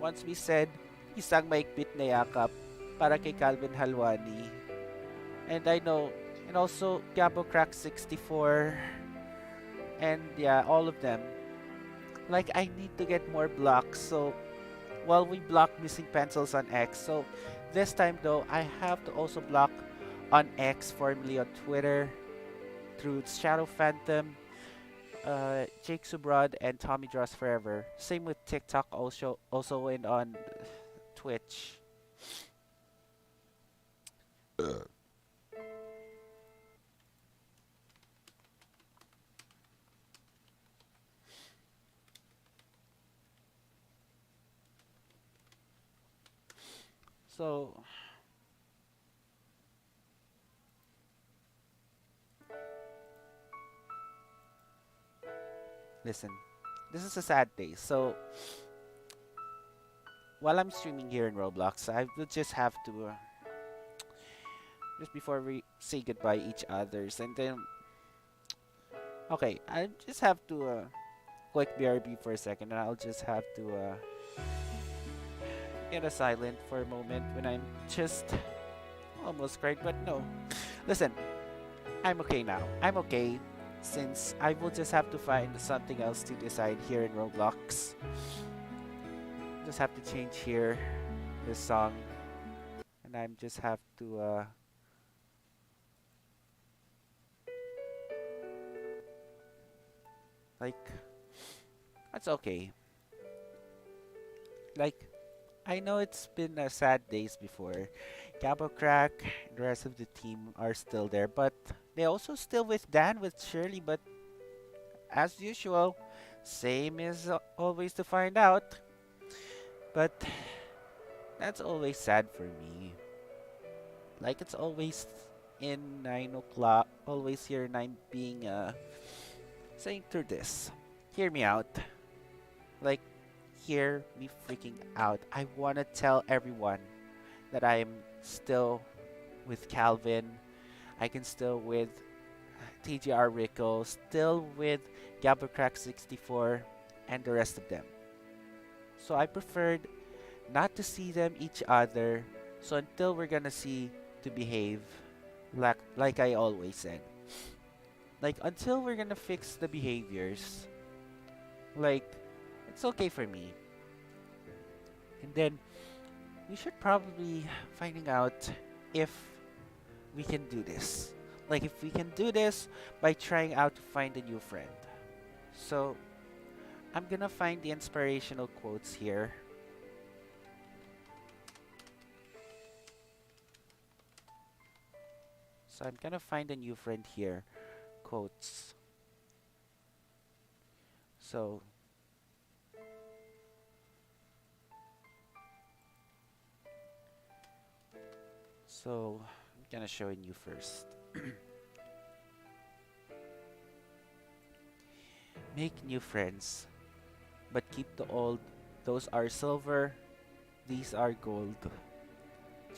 once we said isang maigpit na yakap para kay Calvin Halwani. And I know, and also Gabo Crack 64, and yeah, all of them. Like, I need to get more blocks, so while we block missing pencils on X, so this time though, I have to also block on X, formerly on Twitter, through Shadow Phantom, Jake Subrod, and Tommy Draws Forever. Same with TikTok also and on Twitch. So listen, this is a sad day. So while I'm streaming here in Roblox, I will just have to just before we say goodbye each others, and then okay, I just have to click BRB for a second, and I'll just have to get a silent for a moment when I'm just almost cried, but no. Listen, I'm okay now. I'm okay since I will just have to find something else to decide here in Roblox. Just have to change here this song, and I'm just have to like, that's okay. Like, I know it's been sad days before. Gabo Crack, the rest of the team are still there, but they also still with Dan, with Shirley, but as usual, same is always to find out. But that's always sad for me. Like, it's always in 9 o'clock, always here, and I'm being saying through this. Hear me out. Like, hear me freaking out. I want to tell everyone that I am still with Calvin. I can still with TGR Rico, still with Gabblecrack64, and the rest of them. So I preferred not to see them each other. So until we're gonna see to behave, like I always said. Like, until we're gonna fix the behaviors, like, it's okay for me. And then we should probably finding out if we can do this. Like, if we can do this by trying out to find a new friend. So I'm gonna find the inspirational quotes here. So I'm gonna find a new friend here. Quotes. So I'm gonna show you first. Make new friends, but keep the old. Those are silver, these are gold.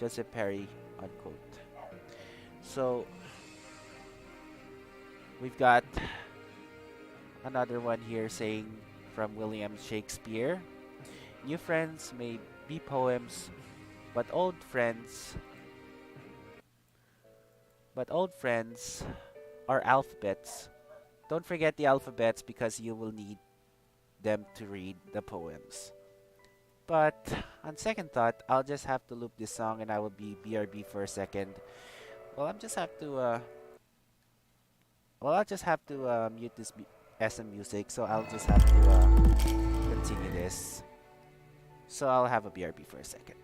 Joseph Perry, unquote. So we've got another one here saying from William Shakespeare, new friends may be poems, but old friends are alphabets. Don't forget the alphabets because you will need them to read the poems. But on second thought, I'll just have to loop this song and I will be BRB for a second. Well, I'm just have to I'll just have to mute this SM music, so I'll just have to continue this. So I'll have a BRB for a second.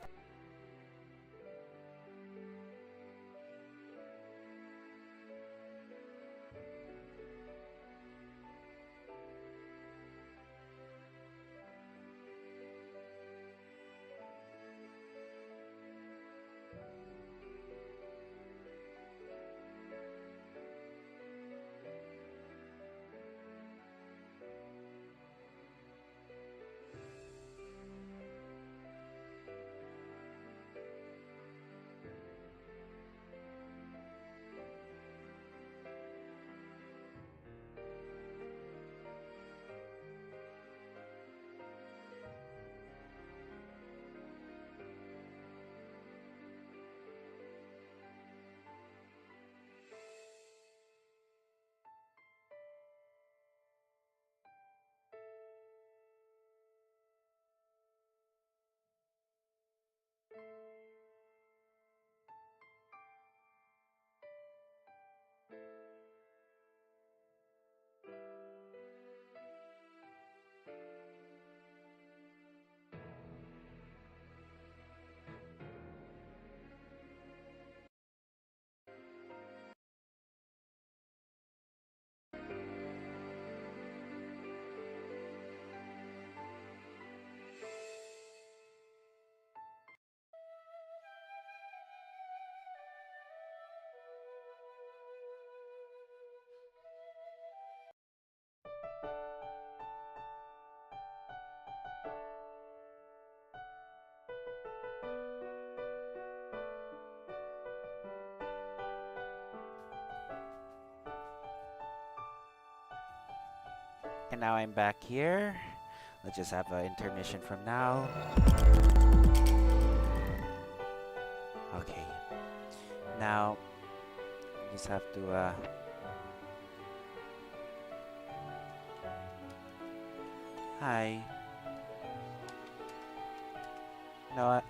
And now I'm back here. Let's just have an intermission from now. Okay. Now, just have to hi. No,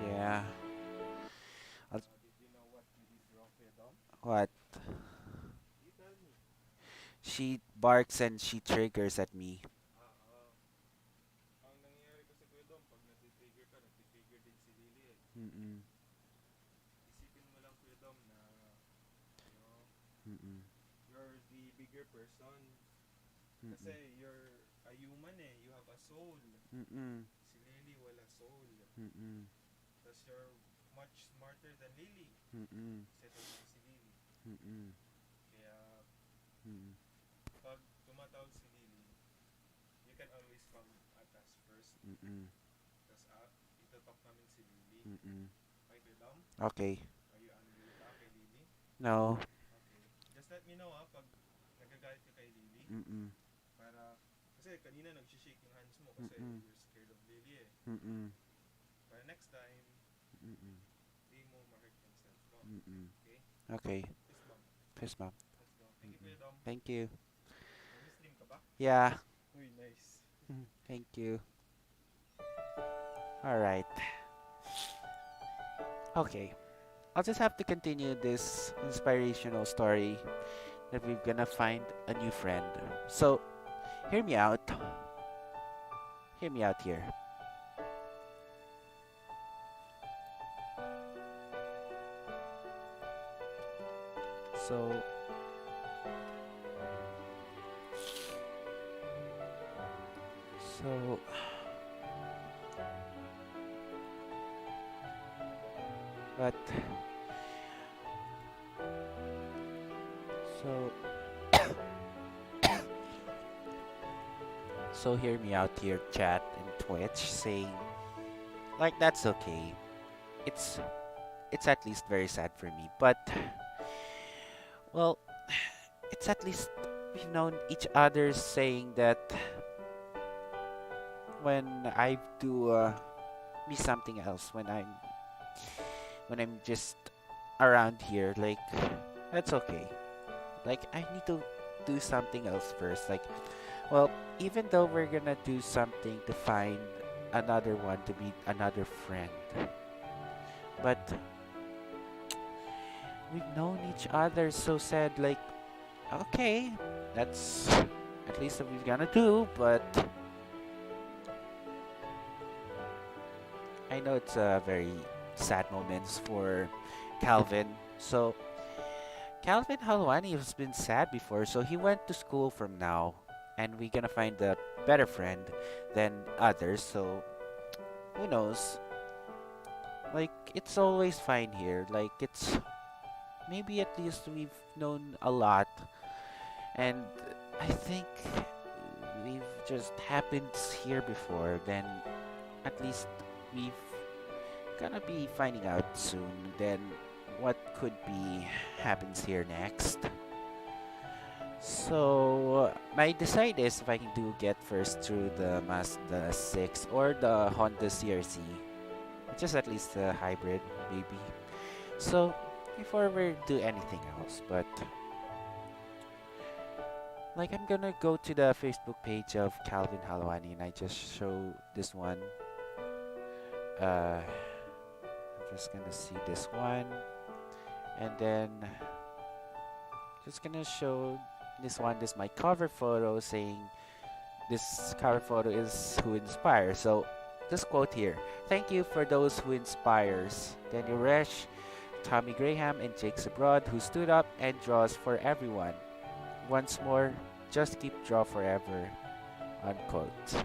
yeah. I'll, what? She barks and she triggers at me. Ang nangyayari kasi Kuya Dom, pag natitrigger ka, natitrigger din si Lily eh. Mm-mm. Isipin mo lang Kuya Dom na, Mm-mm. you're the bigger person. Mm-mm. Kasi you're a human eh, you have a soul. Mm-mm. Si Lily wala soul. Mm-mm. Tapos you're much smarter than Lily. Mm-mm. Settle mo si Lily. Mm-mm. Kaya Mm-mm. pag tumatawag si Lily, you can always come at us first. Mm-mm. Tapos itotalk namin si Lily. Mm-mm. Okay Kuya Dom? Okay. Are you angry with that kay Lily? No. Okay. Just let me know pag nagagalit ka kay Lily. Mm-mm. Para, kasi kanina nag-shake yung hands mo kasi Mm-mm. you're scared of Lily eh. Mm-mm. Para next time, Mm-mm. di mo ma-hurt yung self mo. Mm-mm. Okay? Okay. Peace bomb. Peace, ma'am. Let's go. Thank you Kuya Dom. Thank you. Nag-stream ka ba? Yeah. Uy, nice. Thank you. All right. Okay. I'll just have to continue this inspirational story that we're gonna find a new friend. So, hear me out. Hear me out here. So, so, but, so, So hear me out here, chat and Twitch, saying like that's okay. It's it's at least very sad for me, but well, it's at least we've known each other saying that when I do me something else when I'm just around here, like that's okay. Like I need to do something else first. Like, well, even though we're gonna do something to find another one to be another friend, but we've known each other so said like okay, that's at least what we're gonna do, but I know it's a very sad moments for Calvin. So Calvin Halwani has been sad before, so he went to school from now, and we're gonna find a better friend than others. So who knows? Like it's always fine here. Like it's maybe at least we've known a lot, and I think we've just happened here before. Then at least we've gonna be finding out soon. Then what could be happens here next. So my decide is if I can do get first through the Mazda 6 or the Honda CRC, which is at least a hybrid maybe. So before we do anything else, but like I'm gonna go to the Facebook page of Calvin Halwani and I just show this one. I'm just gonna see this one, and then just gonna show this one. This is my cover photo saying this cover photo is who inspires. So this quote here: thank you for those who inspires. Daniel Resch, Tommy Graham, and Jake Sabrod who stood up and draws for everyone. Once more, just keep draw forever. Unquote.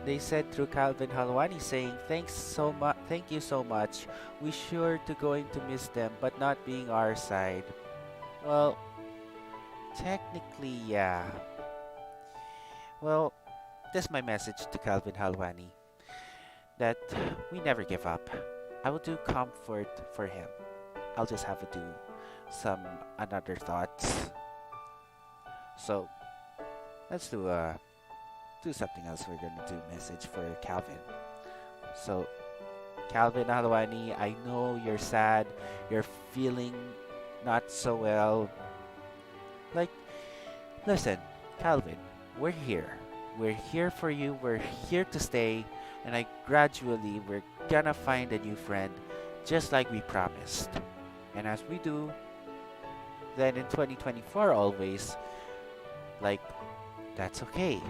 They said through Calvin Halwani saying thank you so much. We sure to going to miss them, but not being our side. Well, technically, yeah. Well, this is my message to Calvin Halwani that we never give up. I will do comfort for him. I'll just have to do some another thoughts. So let's do something else. We're gonna do message for Calvin. So Calvin Halwani, I know you're sad, you're feeling not so well. Like, listen, Calvin, we're here. We're here for you. We're here to stay. And we're gonna find a new friend, just like we promised. And as we do, then in 2024 always, like, that's okay.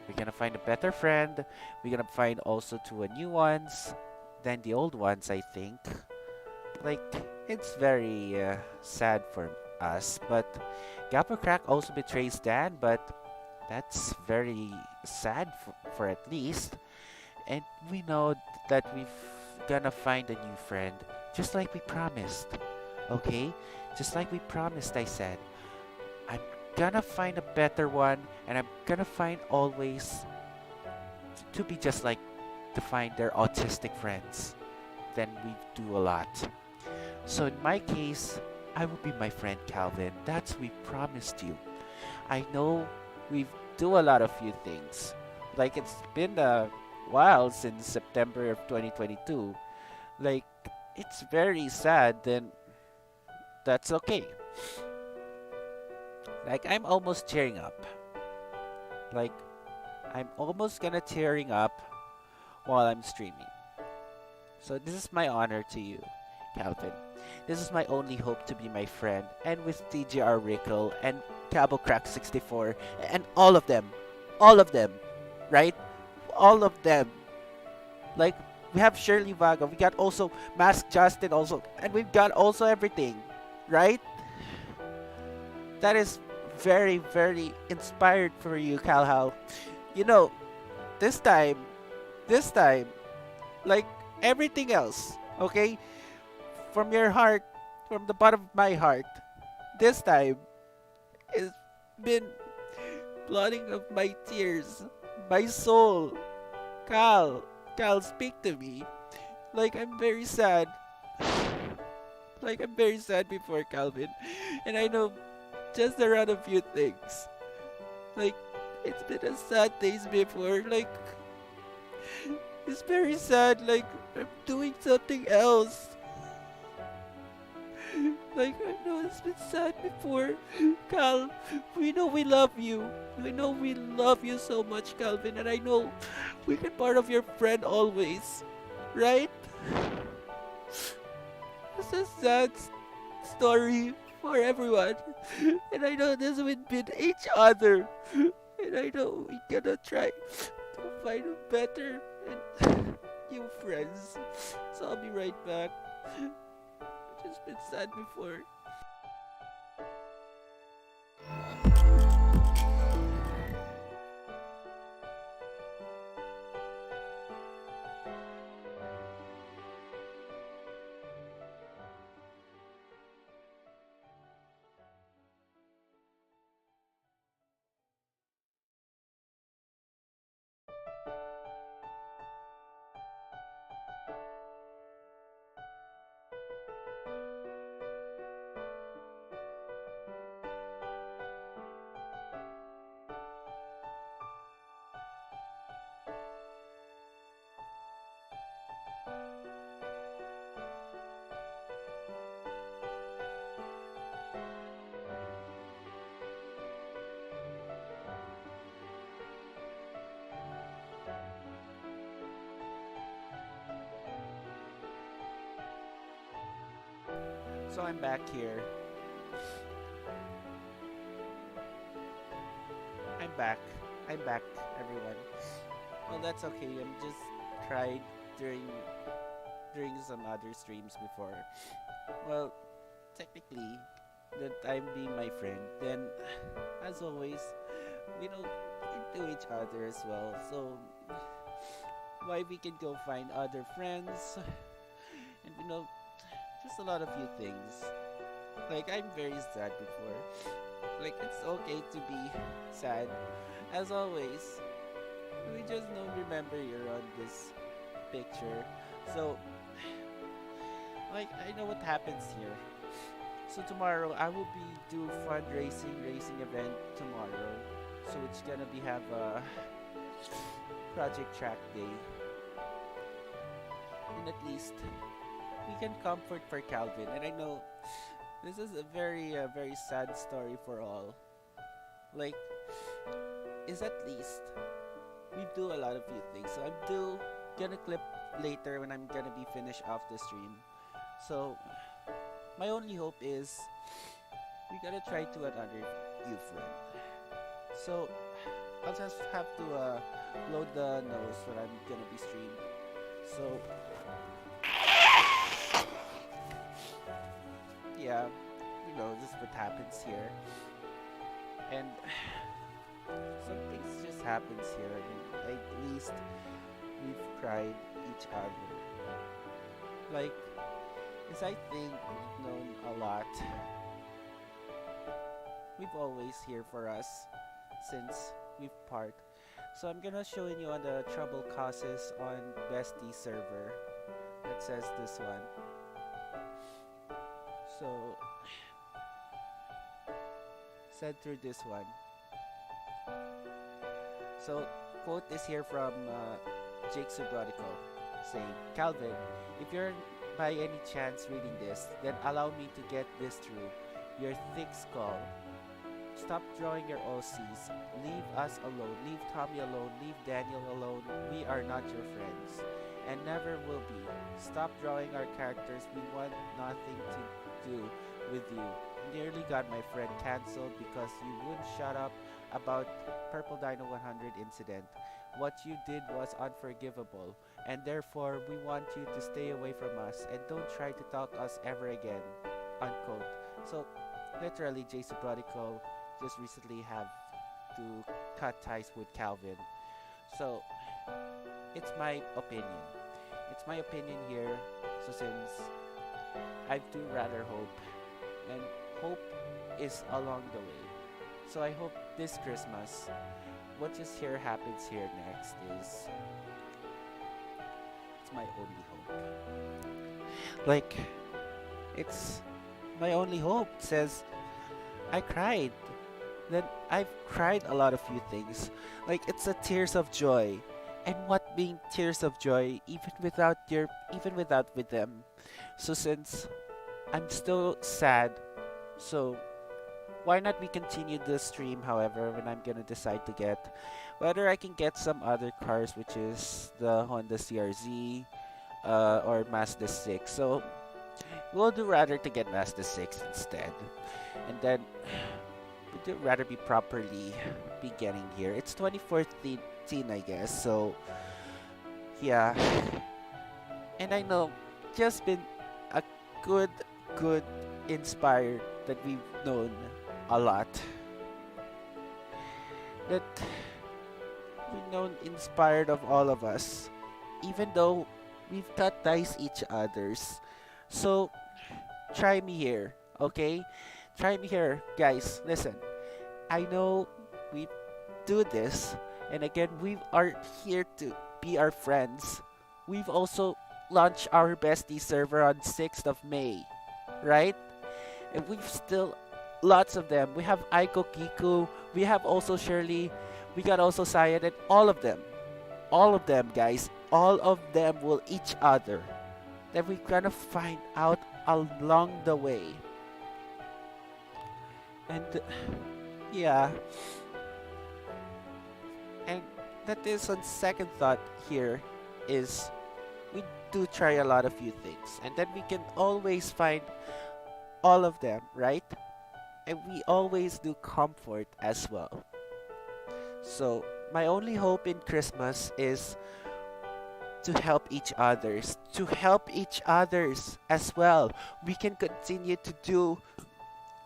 We're gonna find a better friend. We're gonna find also two new ones than the old ones, I think. Like, it's very sad for us. But Gapper Crack also betrays Dan, but that's very sad for at least. And we know that we've gonna find a new friend, just like we promised. Okay? Just like we promised, I said. I'm gonna find a better one, and I'm gonna find always to be just like to find their autistic friends. Then we do a lot. So in my case, I will be my friend Calvin. That's we promised you. I know we've do a lot of few things. Like it's been a while since September of 2022. Like it's very sad. Then that's okay. Like I'm almost tearing up. Like I'm almost gonna tearing up while I'm streaming. So this is my honor to you, Calvin. This is my only hope to be my friend, and with TGR Rickle and Calhal462 and all of them, right? All of them. Like we have Shirley Vaga, we got also Mask Justin also, and we've got also everything, right? That is very, very inspired for you, Calhal. You know, this time, like everything else, okay? From your heart, from the bottom of my heart, this time, it's been blotting of my tears, my soul. Cal, Cal, speak to me. Like I'm very sad. Like I'm very sad before Calvin. And I know just around a few things. Like it's been a sad days before. Like it's very sad. Like I'm doing something else. Like I know it's been sad before. Cal, we know we love you. I know we love you so much, Calvin, and I know we can part of your friend always. Right? It's a sad story for everyone. And I know this would be each other. And I know we gotta try to find a better and new friends. So I'll be right back. I've just been sad before. So I'm back here. I'm back. I'm back, everyone. Well, that's okay. I'm just cried during some other streams before. Well, technically, that I'm being my friend. Then, as always, we don't into each other as well. So, why we can go find other friends, and just a lot of few things. Like I'm very sad before. Like it's okay to be sad. As always, we just don't remember you're on this picture. So, like I know what happens here. So tomorrow I will be do fundraising racing event tomorrow. So it's gonna be have a project track day. And at least we can comfort for Calvin. And I know this is a very sad story for all. Like, is at least we do a lot of few things. So I'm gonna clip later when I'm gonna be finished off the stream. So my only hope is we gotta try to another new friend. So I'll just have to load the nose when I'm gonna be streamed. So yeah, this is what happens here. And some things just happens here. And at least we've cried each other. Like, as I think we've known a lot. We've always here for us since we've part. So I'm gonna show you on the trouble causes on bestie server. That says this one. So said through this one. So quote is here from Jake Subrodico saying, Calvin, if you're by any chance reading this, then allow me to get this through your thick skull. Stop drawing your OCs. Leave us alone. Leave Tommy alone. Leave Daniel alone. We are not your friends. And never will be. Stop drawing our characters. We want nothing to do with you. Nearly got my friend cancelled because you wouldn't shut up about Purple Dino 100 incident. What you did was unforgivable, and therefore we want you to stay away from us and don't try to talk us ever again. Unquote. So, literally, Jason Prodigal just recently have to cut ties with Calvin. So, it's my opinion. It's my opinion here. So since I do rather hope, and hope is along the way. So I hope this Christmas, what just here happens here next is it's my only hope. Like it's my only hope. It says I cried. Then I've cried a lot of few things. Like it's a tears of joy. And what being tears of joy even without with them. So since I'm still sad, so why not we continue the stream however when I'm gonna decide to get whether I can get some other cars which is the Honda CRZ or Mazda 6. So we'll do rather to get Mazda 6 instead. And then would rather be properly be getting here. It's 2014, I guess. So yeah, and I know just been a good, good inspired that we've known a lot. That we've known inspired of all of us, even though we've cut ties each others. So try me here, okay? Try me here, guys. Listen, I know we do this, and again, we are here to be our friends. We've also launched our bestie server on 6th of May, right? And we've still lots of them. We have Aiko Kiku, we have also Shirley, we got also Sayed, and all of them, guys, all of them will each other. That we're gonna find out along the way. And yeah, and that is on second thought here is we do try a lot of few things and then we can always find all of them, right? And we always do comfort as well. So my only hope in Christmas is to help each others as well. We can continue to do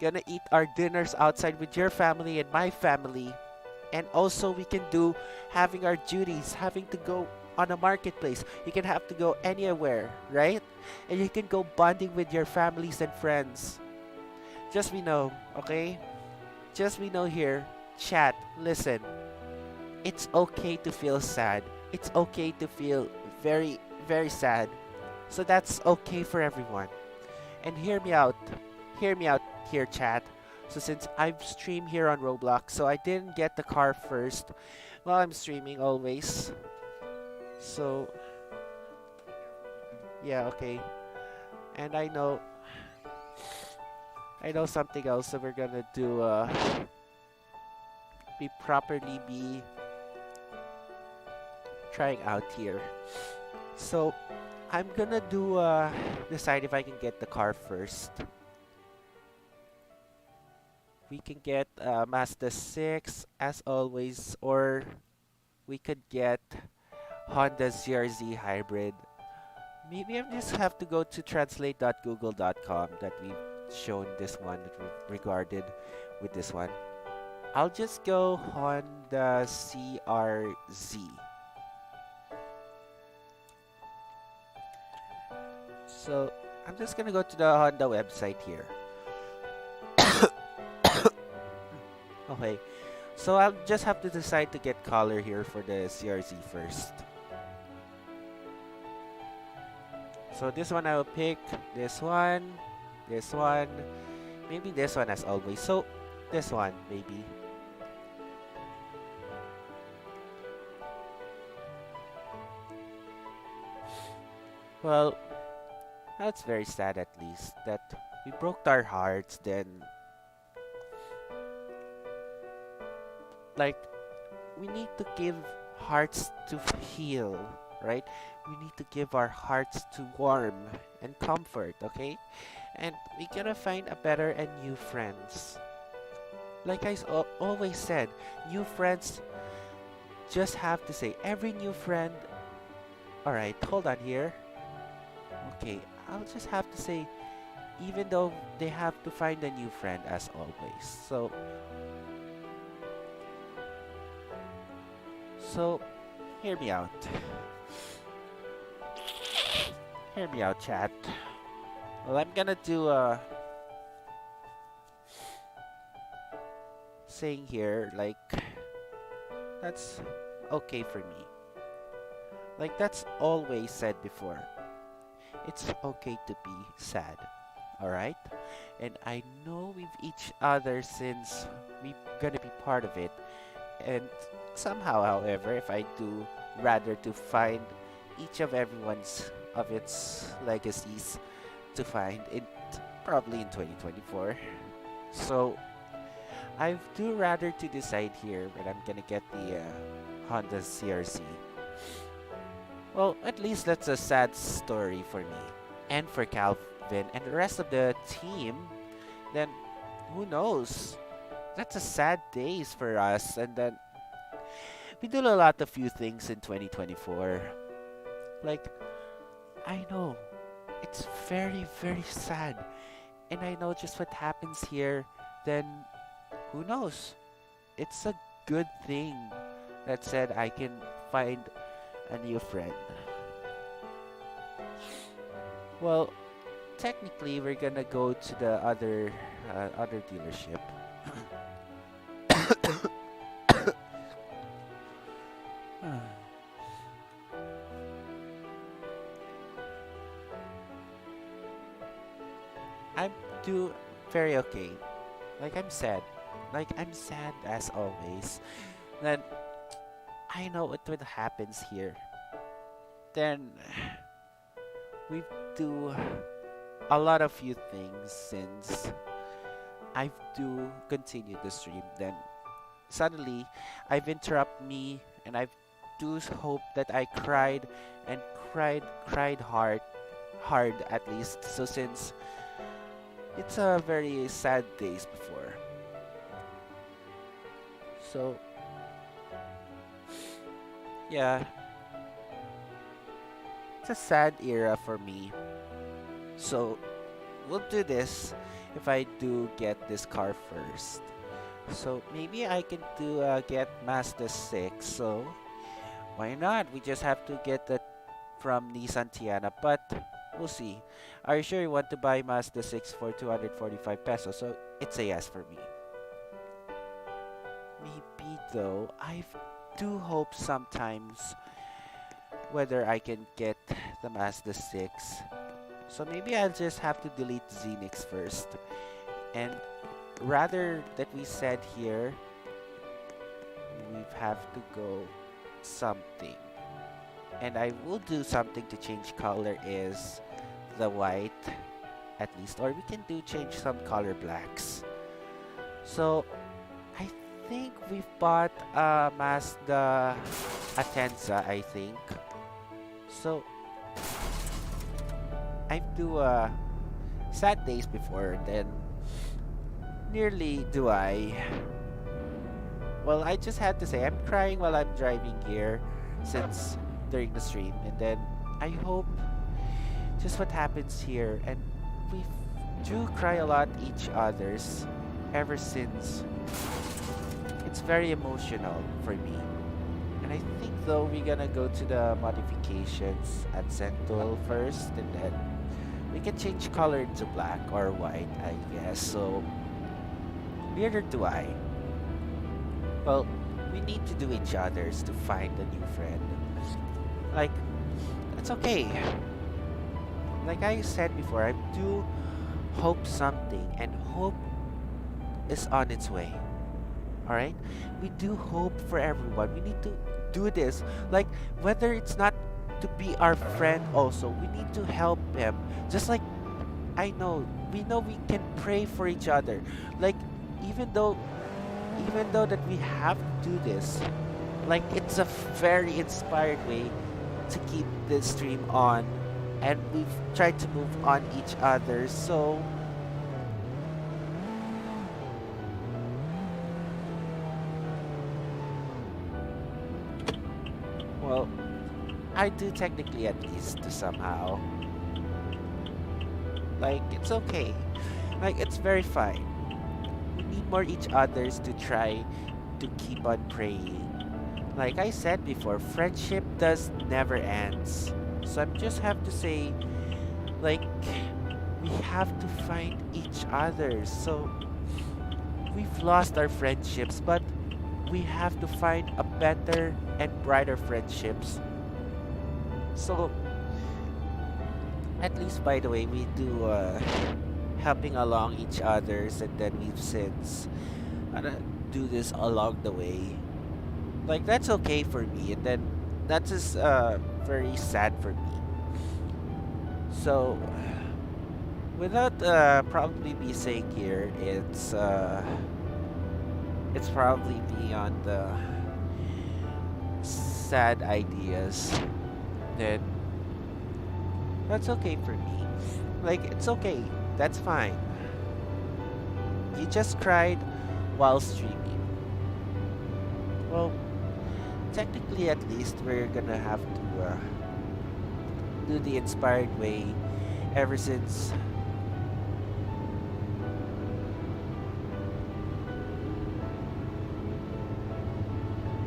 gonna eat our dinners outside with your family and my family, and also we can do having our duties, having to go on a marketplace. You can have to go anywhere, right? And you can go bonding with your families and friends. Just we know, okay? Just we know here, chat, listen. It's okay to feel sad. It's okay to feel very, very sad. So that's okay for everyone. And hear me out. Hear me out here, chat. So since I've streamed here on Roblox, so I didn't get the car first while I'm streaming always. So yeah, okay. And I know something else that we're gonna do be trying out here. So I'm gonna do decide if I can get the car first. We can get Mazda 6 as always, or we could get Honda CRZ hybrid. Maybe I just have to go to translate.google.com that we've shown this one, that we've regarded with this one. I'll just go Honda CRZ. So I'm just gonna go to the Honda website here. Okay, so I'll just have to decide to get color here for the CRZ first. So this one I will pick, this one, maybe this one as always. So this one, maybe. Well, that's very sad at least that we broke our hearts then. Like, we need to give hearts to heal, right? We need to give our hearts to warm and comfort, okay? And we gotta find a better and new friends. Like I always said, new friends just have to say, every new friend... Alright, hold on here. Okay, I'll just have to say, even though they have to find a new friend as always. So, hear me out. Hear me out, chat. Well, I'm gonna do saying here, like, that's okay for me. Like, that's always said before. It's okay to be sad, alright? And I know with each other since we're gonna be part of it. And somehow, however, if I do rather to find each of everyone's of its legacies to find it probably in 2024. So I do rather to decide here when I'm gonna get the Honda CRC. Well, at least that's a sad story for me and for Calvin and the rest of the team. Then who knows? That's a sad days for us, and then we did a lot of few things in 2024. Like, I know it's very very sad, and I know just what happens here. Then who knows? It's a good thing that said I can find a new friend. Well, technically we're gonna go to the other dealership. I'm do very okay. Like I'm sad. Like I'm sad as always. Then I know what happens here. Then we do a lot of few things since I do continue the stream. Then suddenly I've interrupt me and I do hope that I cried and cried hard at least. So since it's a very sad days before. So yeah, it's a sad era for me. So we'll do this if I do get this car first. So maybe I can do get Mazda 6. So why not? We just have to get that from Nissan Tiana, but we'll see. Are you sure you want to buy Mazda 6 for 245 pesos? So it's a yes for me. Maybe though, I do hope sometimes whether I can get the Mazda 6. So maybe I'll just have to delete Xenix first. And rather that we said here, we have to go something. And I will do something to change color is the white at least. Or we can do change some color blacks. So I think we've bought a Mazda Atenza, I think. So I do sad days before and then nearly do I. Well, I just had to say I'm crying while I'm driving here since during the stream, and then I hope just what happens here, and we do cry a lot each others ever since. It's very emotional for me. And I think though we're gonna go to the modifications at Central first, and then we can change color into black or white, I guess. So neither do I. Well, we need to do each other's to find a new friend. Like, it's okay. Like I said before, I do hope something, and hope is on its way. Alright? We do hope for everyone. We need to do this. Like, whether it's not to be our friend also, we need to help him. Just like, we know we can pray for each other. Like, even though that we have to do this, like it's a very inspired way to keep this stream on, and we've tried to move on each other. So well, I do technically at least to somehow. Like it's okay. Like it's very fine. We need more each others to try to keep on praying. Like I said before, friendship does never ends. So I just have to say, like, we have to find each other. So we've lost our friendships, but we have to find a better and brighter friendships. So at least, by the way, we do helping along each others, and then we've since uh, do this along the way. Like that's okay for me, and then that is very sad for me. So without probably me saying here, it's probably beyond the sad ideas. Then that's okay for me. Like it's okay. That's fine. You just cried while streaming. Well, technically, at least we're gonna have to do the inspired way ever since.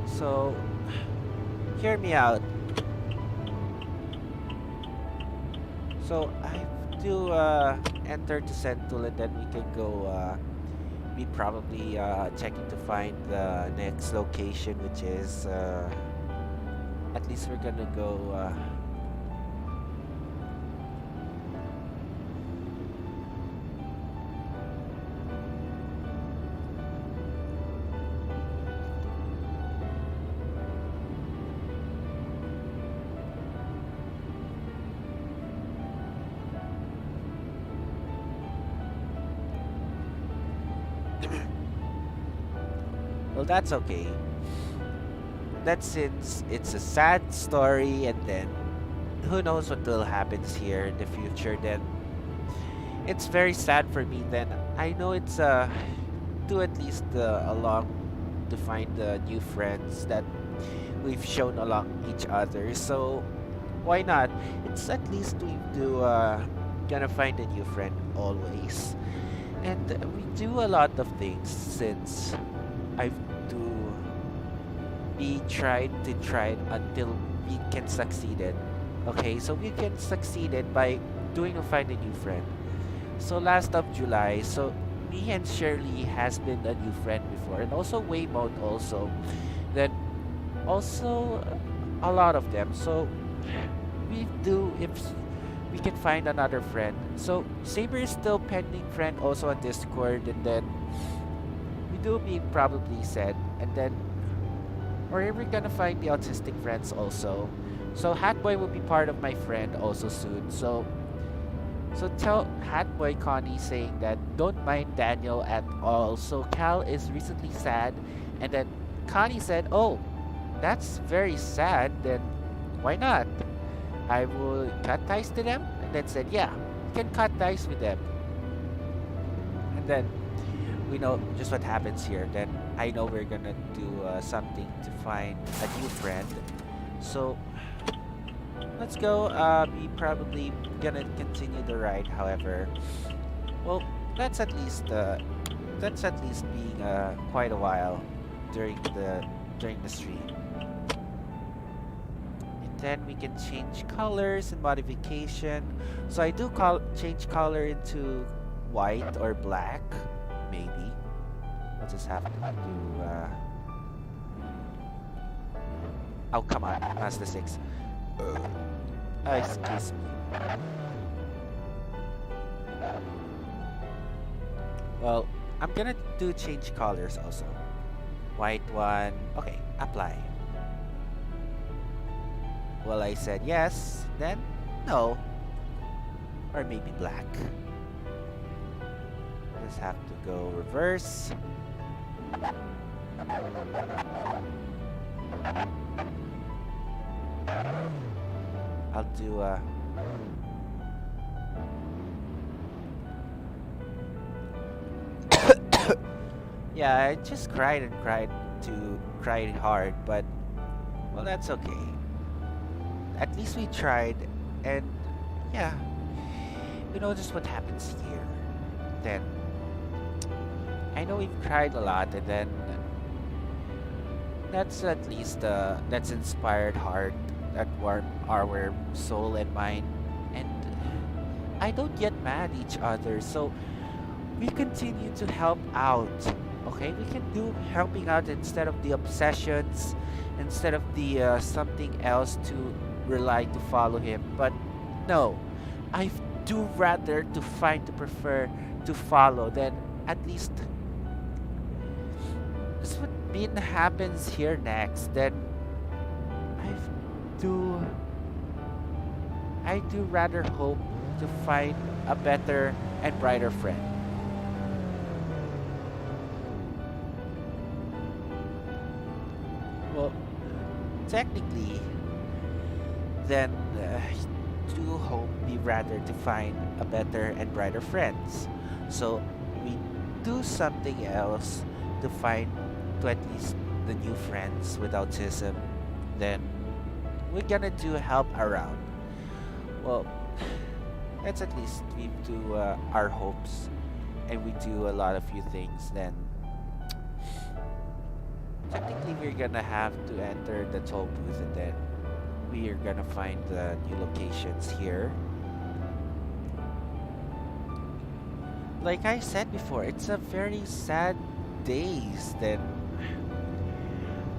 So, hear me out. So, I have to enter to Sentul, and then we can go. Be probably checking to find the next location, which is at least we're gonna go. Well, that's okay. That's since it's a sad story, and then who knows what will happens here in the future. Then it's very sad for me. Then I know it's to at least along to find new friends that we've shown along each other. So why not? It's at least we do gonna find a new friend always, and we do a lot of things since I've do we tried until we can succeed it. Okay, so we can succeed it by doing a find a new friend. So last of July, so me and Shirley has been a new friend before, and also Waymode also. Then also a lot of them. So we do if we can find another friend. So Saber is still pending friend also on Discord, and then we do be probably said, and then or we're gonna find the autistic friends also. So Hatboy will be part of my friend also soon. So tell Hatboy Connie saying that don't mind Daniel at all. So Cal is recently sad, and then Connie said, "Oh, that's very sad. Then why not? I will cut ties to them." And then said, "Yeah, you can cut ties with them." And then we know just what happens here. Then I know we're gonna do something to find a new friend. So let's go. We probably gonna continue the ride. However, well, that's at least being quite a while during the stream. And then we can change colors and modification. So I do change color into white or black, maybe. I'll just have to do. Oh, come on, Master 6. Excuse me. Well, I'm gonna do change colors also. White one. Okay, apply. Well, I said yes, then no. Or maybe black. Just have to go reverse. I'll do yeah, I just cried and cried hard, but well, that's okay. At least we tried, and yeah, you know just what happens here. Then I know we've cried a lot, and then that's at least that's inspired heart that warm our soul and mind, and I don't get mad at each other, so we continue to help out Okay, we can do helping out instead of the obsessions, instead of the something else to rely to follow him. But no, I do rather to find to prefer to follow than at least this what been happens here next. Then I do I do rather hope to find a better and brighter friend. Well, technically, then I do hope we rather to find a better and brighter friends. So we do something else to find to at least the new friends with autism. Then we're gonna do help around. Well, let's at least we do our hopes and we do a lot of few things. Then technically we're gonna have to enter the toll booth and then we are gonna find the new locations here. Like I said before, it's a very sad days. Then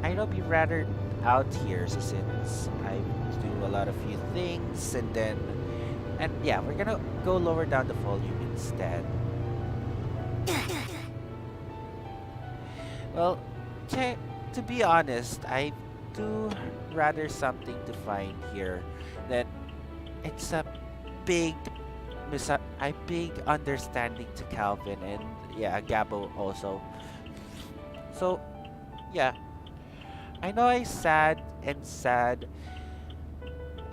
I know be rather out here so since I do a lot of few things and yeah, we're gonna go lower down the volume instead. Well, to be honest, I do rather something to find here that it's a big a big understanding to Calvin and yeah, Gabo also. So yeah, I know I sad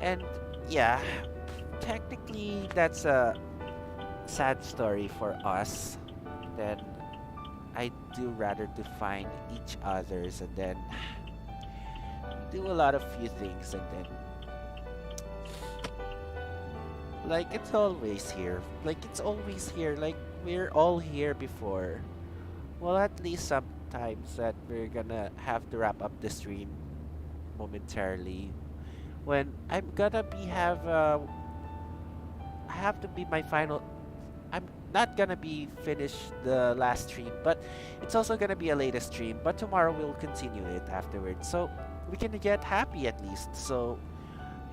and yeah, technically that's a sad story for us. Then I do rather to find each others and then do a lot of few things and then like it's always here. Like it's always here. Like we're all here before. Well, at least sometimes that we're gonna have to wrap up the stream momentarily. When I'm gonna be I have to be my final. I'm not gonna be finished the last stream, but it's also gonna be a latest stream. But tomorrow we'll continue it afterwards, so we can get happy at least. So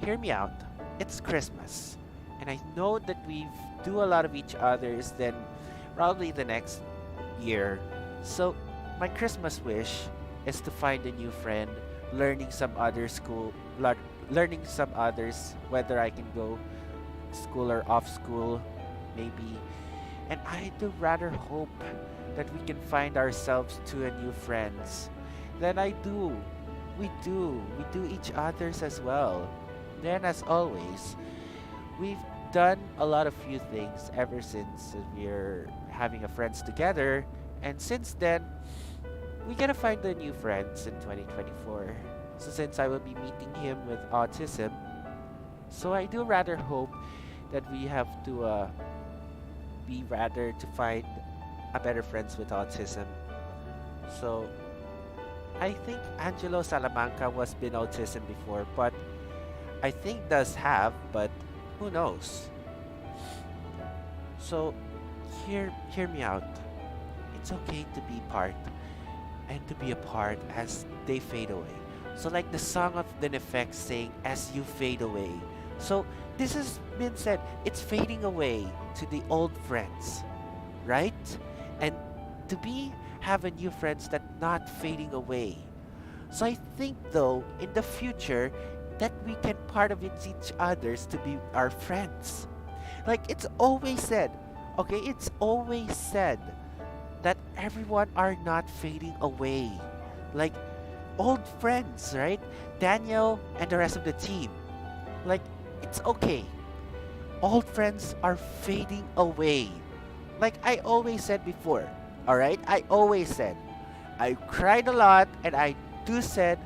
hear me out. It's Christmas, and I know that we do a lot of each others. Then probably the next year. So my Christmas wish is to find a new friend, learning some other learning some others, whether I can go school or off school, maybe. And I do rather hope that we can find ourselves to a new friends. Then we do each others as well. Then as always, we've done a lot of few things ever since we're having a friends together. And since then, we gotta find the new friends in 2024. So since I will be meeting him with autism, so I do rather hope that we have to be rather to find a better friends with autism. So I think Angelo Salamanca was been autism before, but I think does have, but who knows? So hear me out. It's okay to be part and to be apart as they fade away. So like the song of the effects saying as you fade away. So this has been said, it's fading away to the old friends, right? And to be having new friends that not fading away. So I think though in the future that we can part of it each others to be our friends. Like it's always said, okay, it's always said that everyone are not fading away. Like old friends, right? Daniel and the rest of the team. Like it's okay. Old friends are fading away. Like I always said before, alright? I always said, I cried a lot and I do said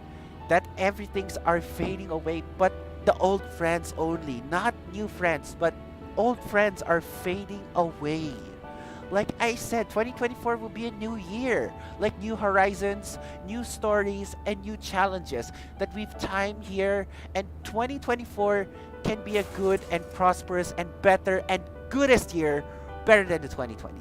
that everything's are fading away, but the old friends only, not new friends, but old friends are fading away. Like I said, 2024 will be a new year. Like new horizons, new stories, and new challenges that we've timed here. And 2024 can be a good and prosperous and better and goodest year, better than the 2023.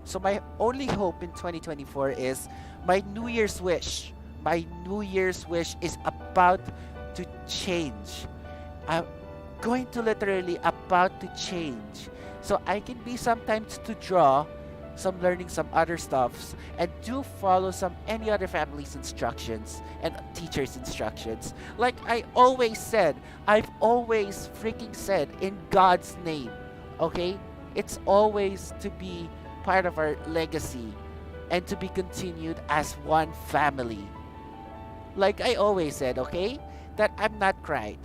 So my only hope in 2024 is my New Year's wish. My New Year's wish is about to change. I'm going to literally about to change. So I can be sometimes to draw, some learning some other stuffs, and do follow some any other family's instructions and teacher's instructions. Like I always said, I've always freaking said in God's name. Okay? It's always to be part of our legacy and to be continued as one family. Like I always said, okay? That I'm not cried.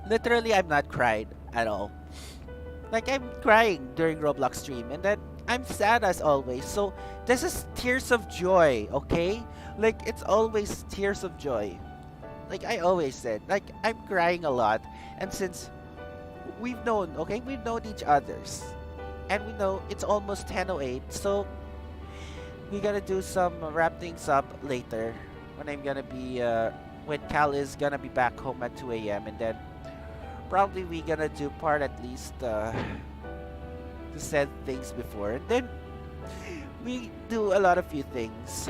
Literally, I'm not cried at all. Like I'm crying during Roblox stream, and then I'm sad as always. So this is tears of joy, okay? Like it's always tears of joy. Like I always said, like I'm crying a lot, and since we've known, okay, we've known each others, and we know it's almost 10:08, so we gotta do some wrap things up later when I'm gonna be when Cal is gonna be back home at 2 a.m. and then probably we gonna do part at least to said things before, and then we do a lot of few things.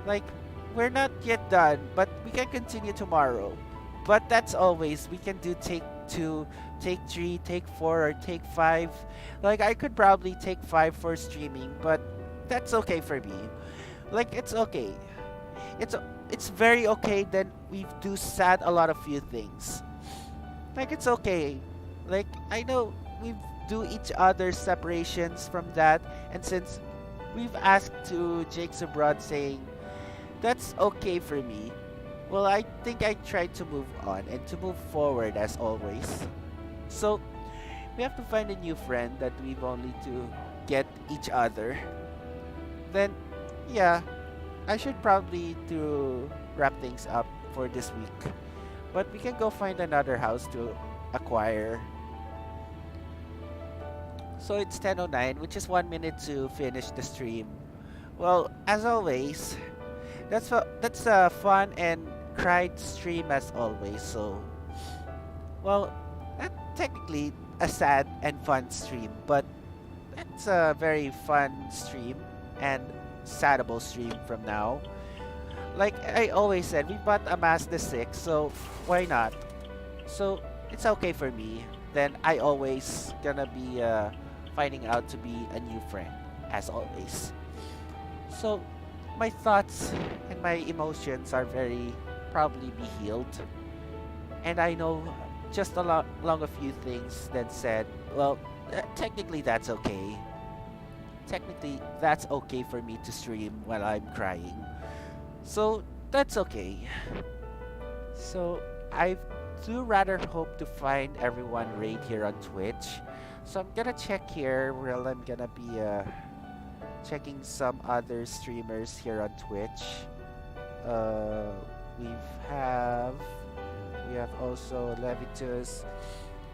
Like we're not yet done, but we can continue tomorrow. But that's always we can do take two, take three, take four, or take five. Like I could probably take five for streaming, but that's okay for me. Like it's okay. It's it's very okay. Then we do sad a lot of few things. Like it's okay. Like I know we do each other's separations from that, and since we've asked to Jake's abroad saying that's okay for me. Well, I think I tried to move on and to move forward as always. So we have to find a new friend that we've only to get each other. Then yeah, I should probably to wrap things up for this week. But we can go find another house to acquire. So it's 10:09, which is 1 minute to finish the stream. Well, as always, that's a fun and cried stream as always. So, well, not technically a sad and fun stream, but it's a very fun stream and sadable stream from now. Like I always said, we bought a Mazda 6, so why not? So it's okay for me. Then I always gonna be finding out to be a new friend, as always. So my thoughts and my emotions are very probably be healed, and I know just a lot long a few things that said. Well, technically that's okay. Technically that's okay for me to stream while I'm crying. So that's okay. So I do rather hope to find everyone right here on Twitch. So I'm gonna check here while I'm gonna be checking some other streamers here on Twitch. Uh, we have also Levitus,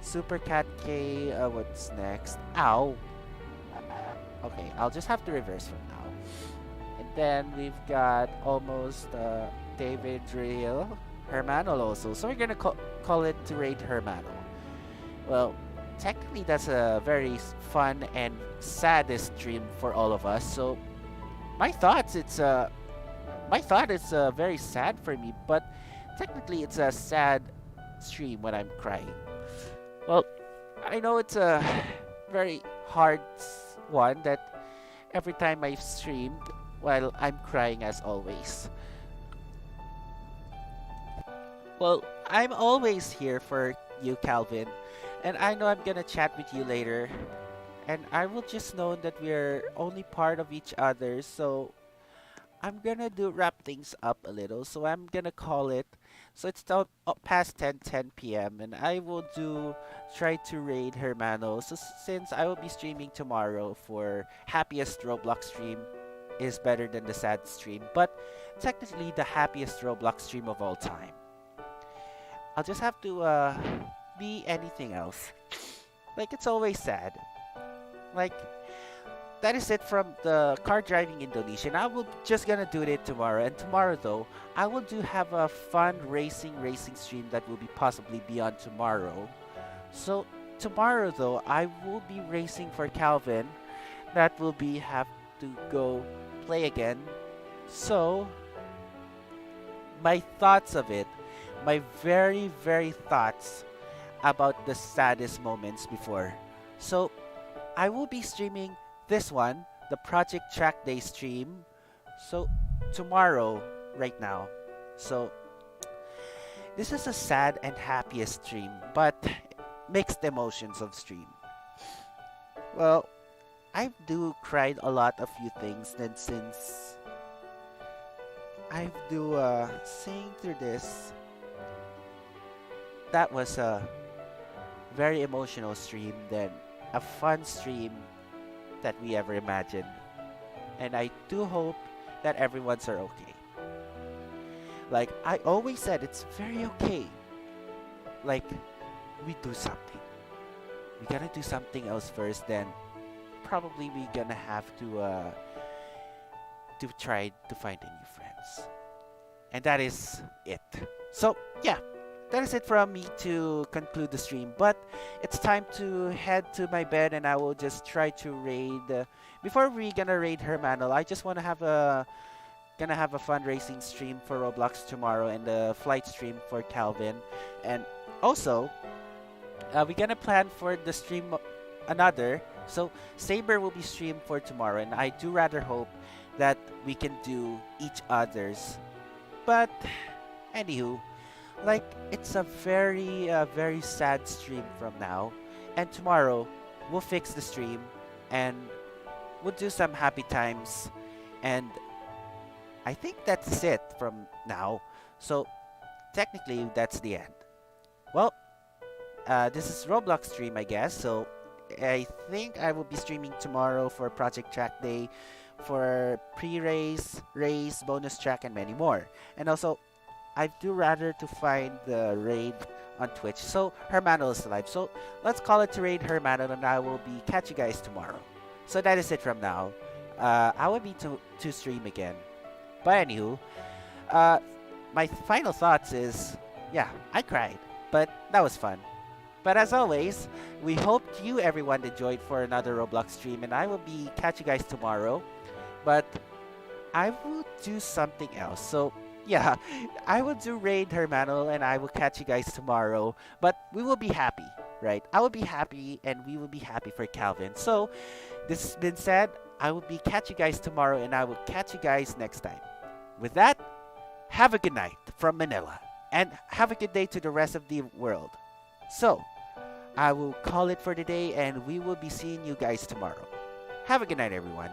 Supercat K. What's next? Ow. Okay, I'll just have to reverse from now. And then we've got almost David Real, Hermano also. So we're gonna call it to raid Hermano. Well, technically that's a very fun and saddest stream for all of us. So my thoughts, my thought is very sad for me, but technically it's a sad stream when I'm crying. Well, I know it's a very hard one that every time I've streamed while I'm crying as always. Well, I'm always here for you, Calvin, and I know I'm gonna chat with you later. And I will just know that we're only part of each other, so I'm gonna wrap things up a little. So I'm gonna call it. So it's now past 10 p.m. and I will try to raid Hermano. So since I will be streaming tomorrow for happiest Roblox stream is better than the sad stream, but technically the happiest Roblox stream of all time. I'll just have to be anything else. Like it's always sad. Like that is it from the car driving Indonesian. I will just gonna do it tomorrow. And tomorrow though, I will have a fun racing stream that will be possibly beyond tomorrow. So tomorrow though, I will be racing for Calvin. that will be have to go play again. So my thoughts of it, my very very thoughts about the saddest moments before. So I will be streaming this one, the Project Track Day stream. So tomorrow, right now. So this is a sad and happiest stream, but mixed emotions of stream. Well, I do cried a lot of few things, then since I do saying through this, that was a very emotional stream, then a fun stream that we ever imagined. And I do hope that everyone's are okay. Like I always said, it's very okay. Like we do something. We gotta do something else first, then probably we gonna have to try to find a new friends. And that is it. So yeah, that is it from me to conclude the stream. But it's time to head to my bed, and I will just try to raid. Before we gonna raid Hermanel, I just wanna have a fundraising stream for Roblox tomorrow and a flight stream for Calvin, and also we're gonna plan for the stream another. So Saber will be streamed for tomorrow, and I do rather hope that we can do each other's. But anywho, like it's a very sad stream from now, and tomorrow we'll fix the stream and we'll do some happy times, and I think that's it from now. So technically that's the end. Well, this is Roblox stream, I guess. So I think I will be streaming tomorrow for Project Track Day, for pre-race, race, bonus track, and many more. And also, I do rather to find the raid on Twitch. So Hermano is live. So let's call it to raid Hermano, and I will be catch you guys tomorrow. So that is it from now. I will be to stream again. But anywho, my final thoughts is, yeah, I cried, but that was fun. But as always, we hope you everyone enjoyed for another Roblox stream, and I will be catch you guys tomorrow. But I will do something else. So yeah, I will do raid Hermano, and I will catch you guys tomorrow. But we will be happy, right? I will be happy, and we will be happy for Calvin. So this has been said. I will be catch you guys tomorrow, and I will catch you guys next time. With that, have a good night from Manila, and have a good day to the rest of the world. So, I will call it for today, and we will be seeing you guys tomorrow. Have a good night, everyone.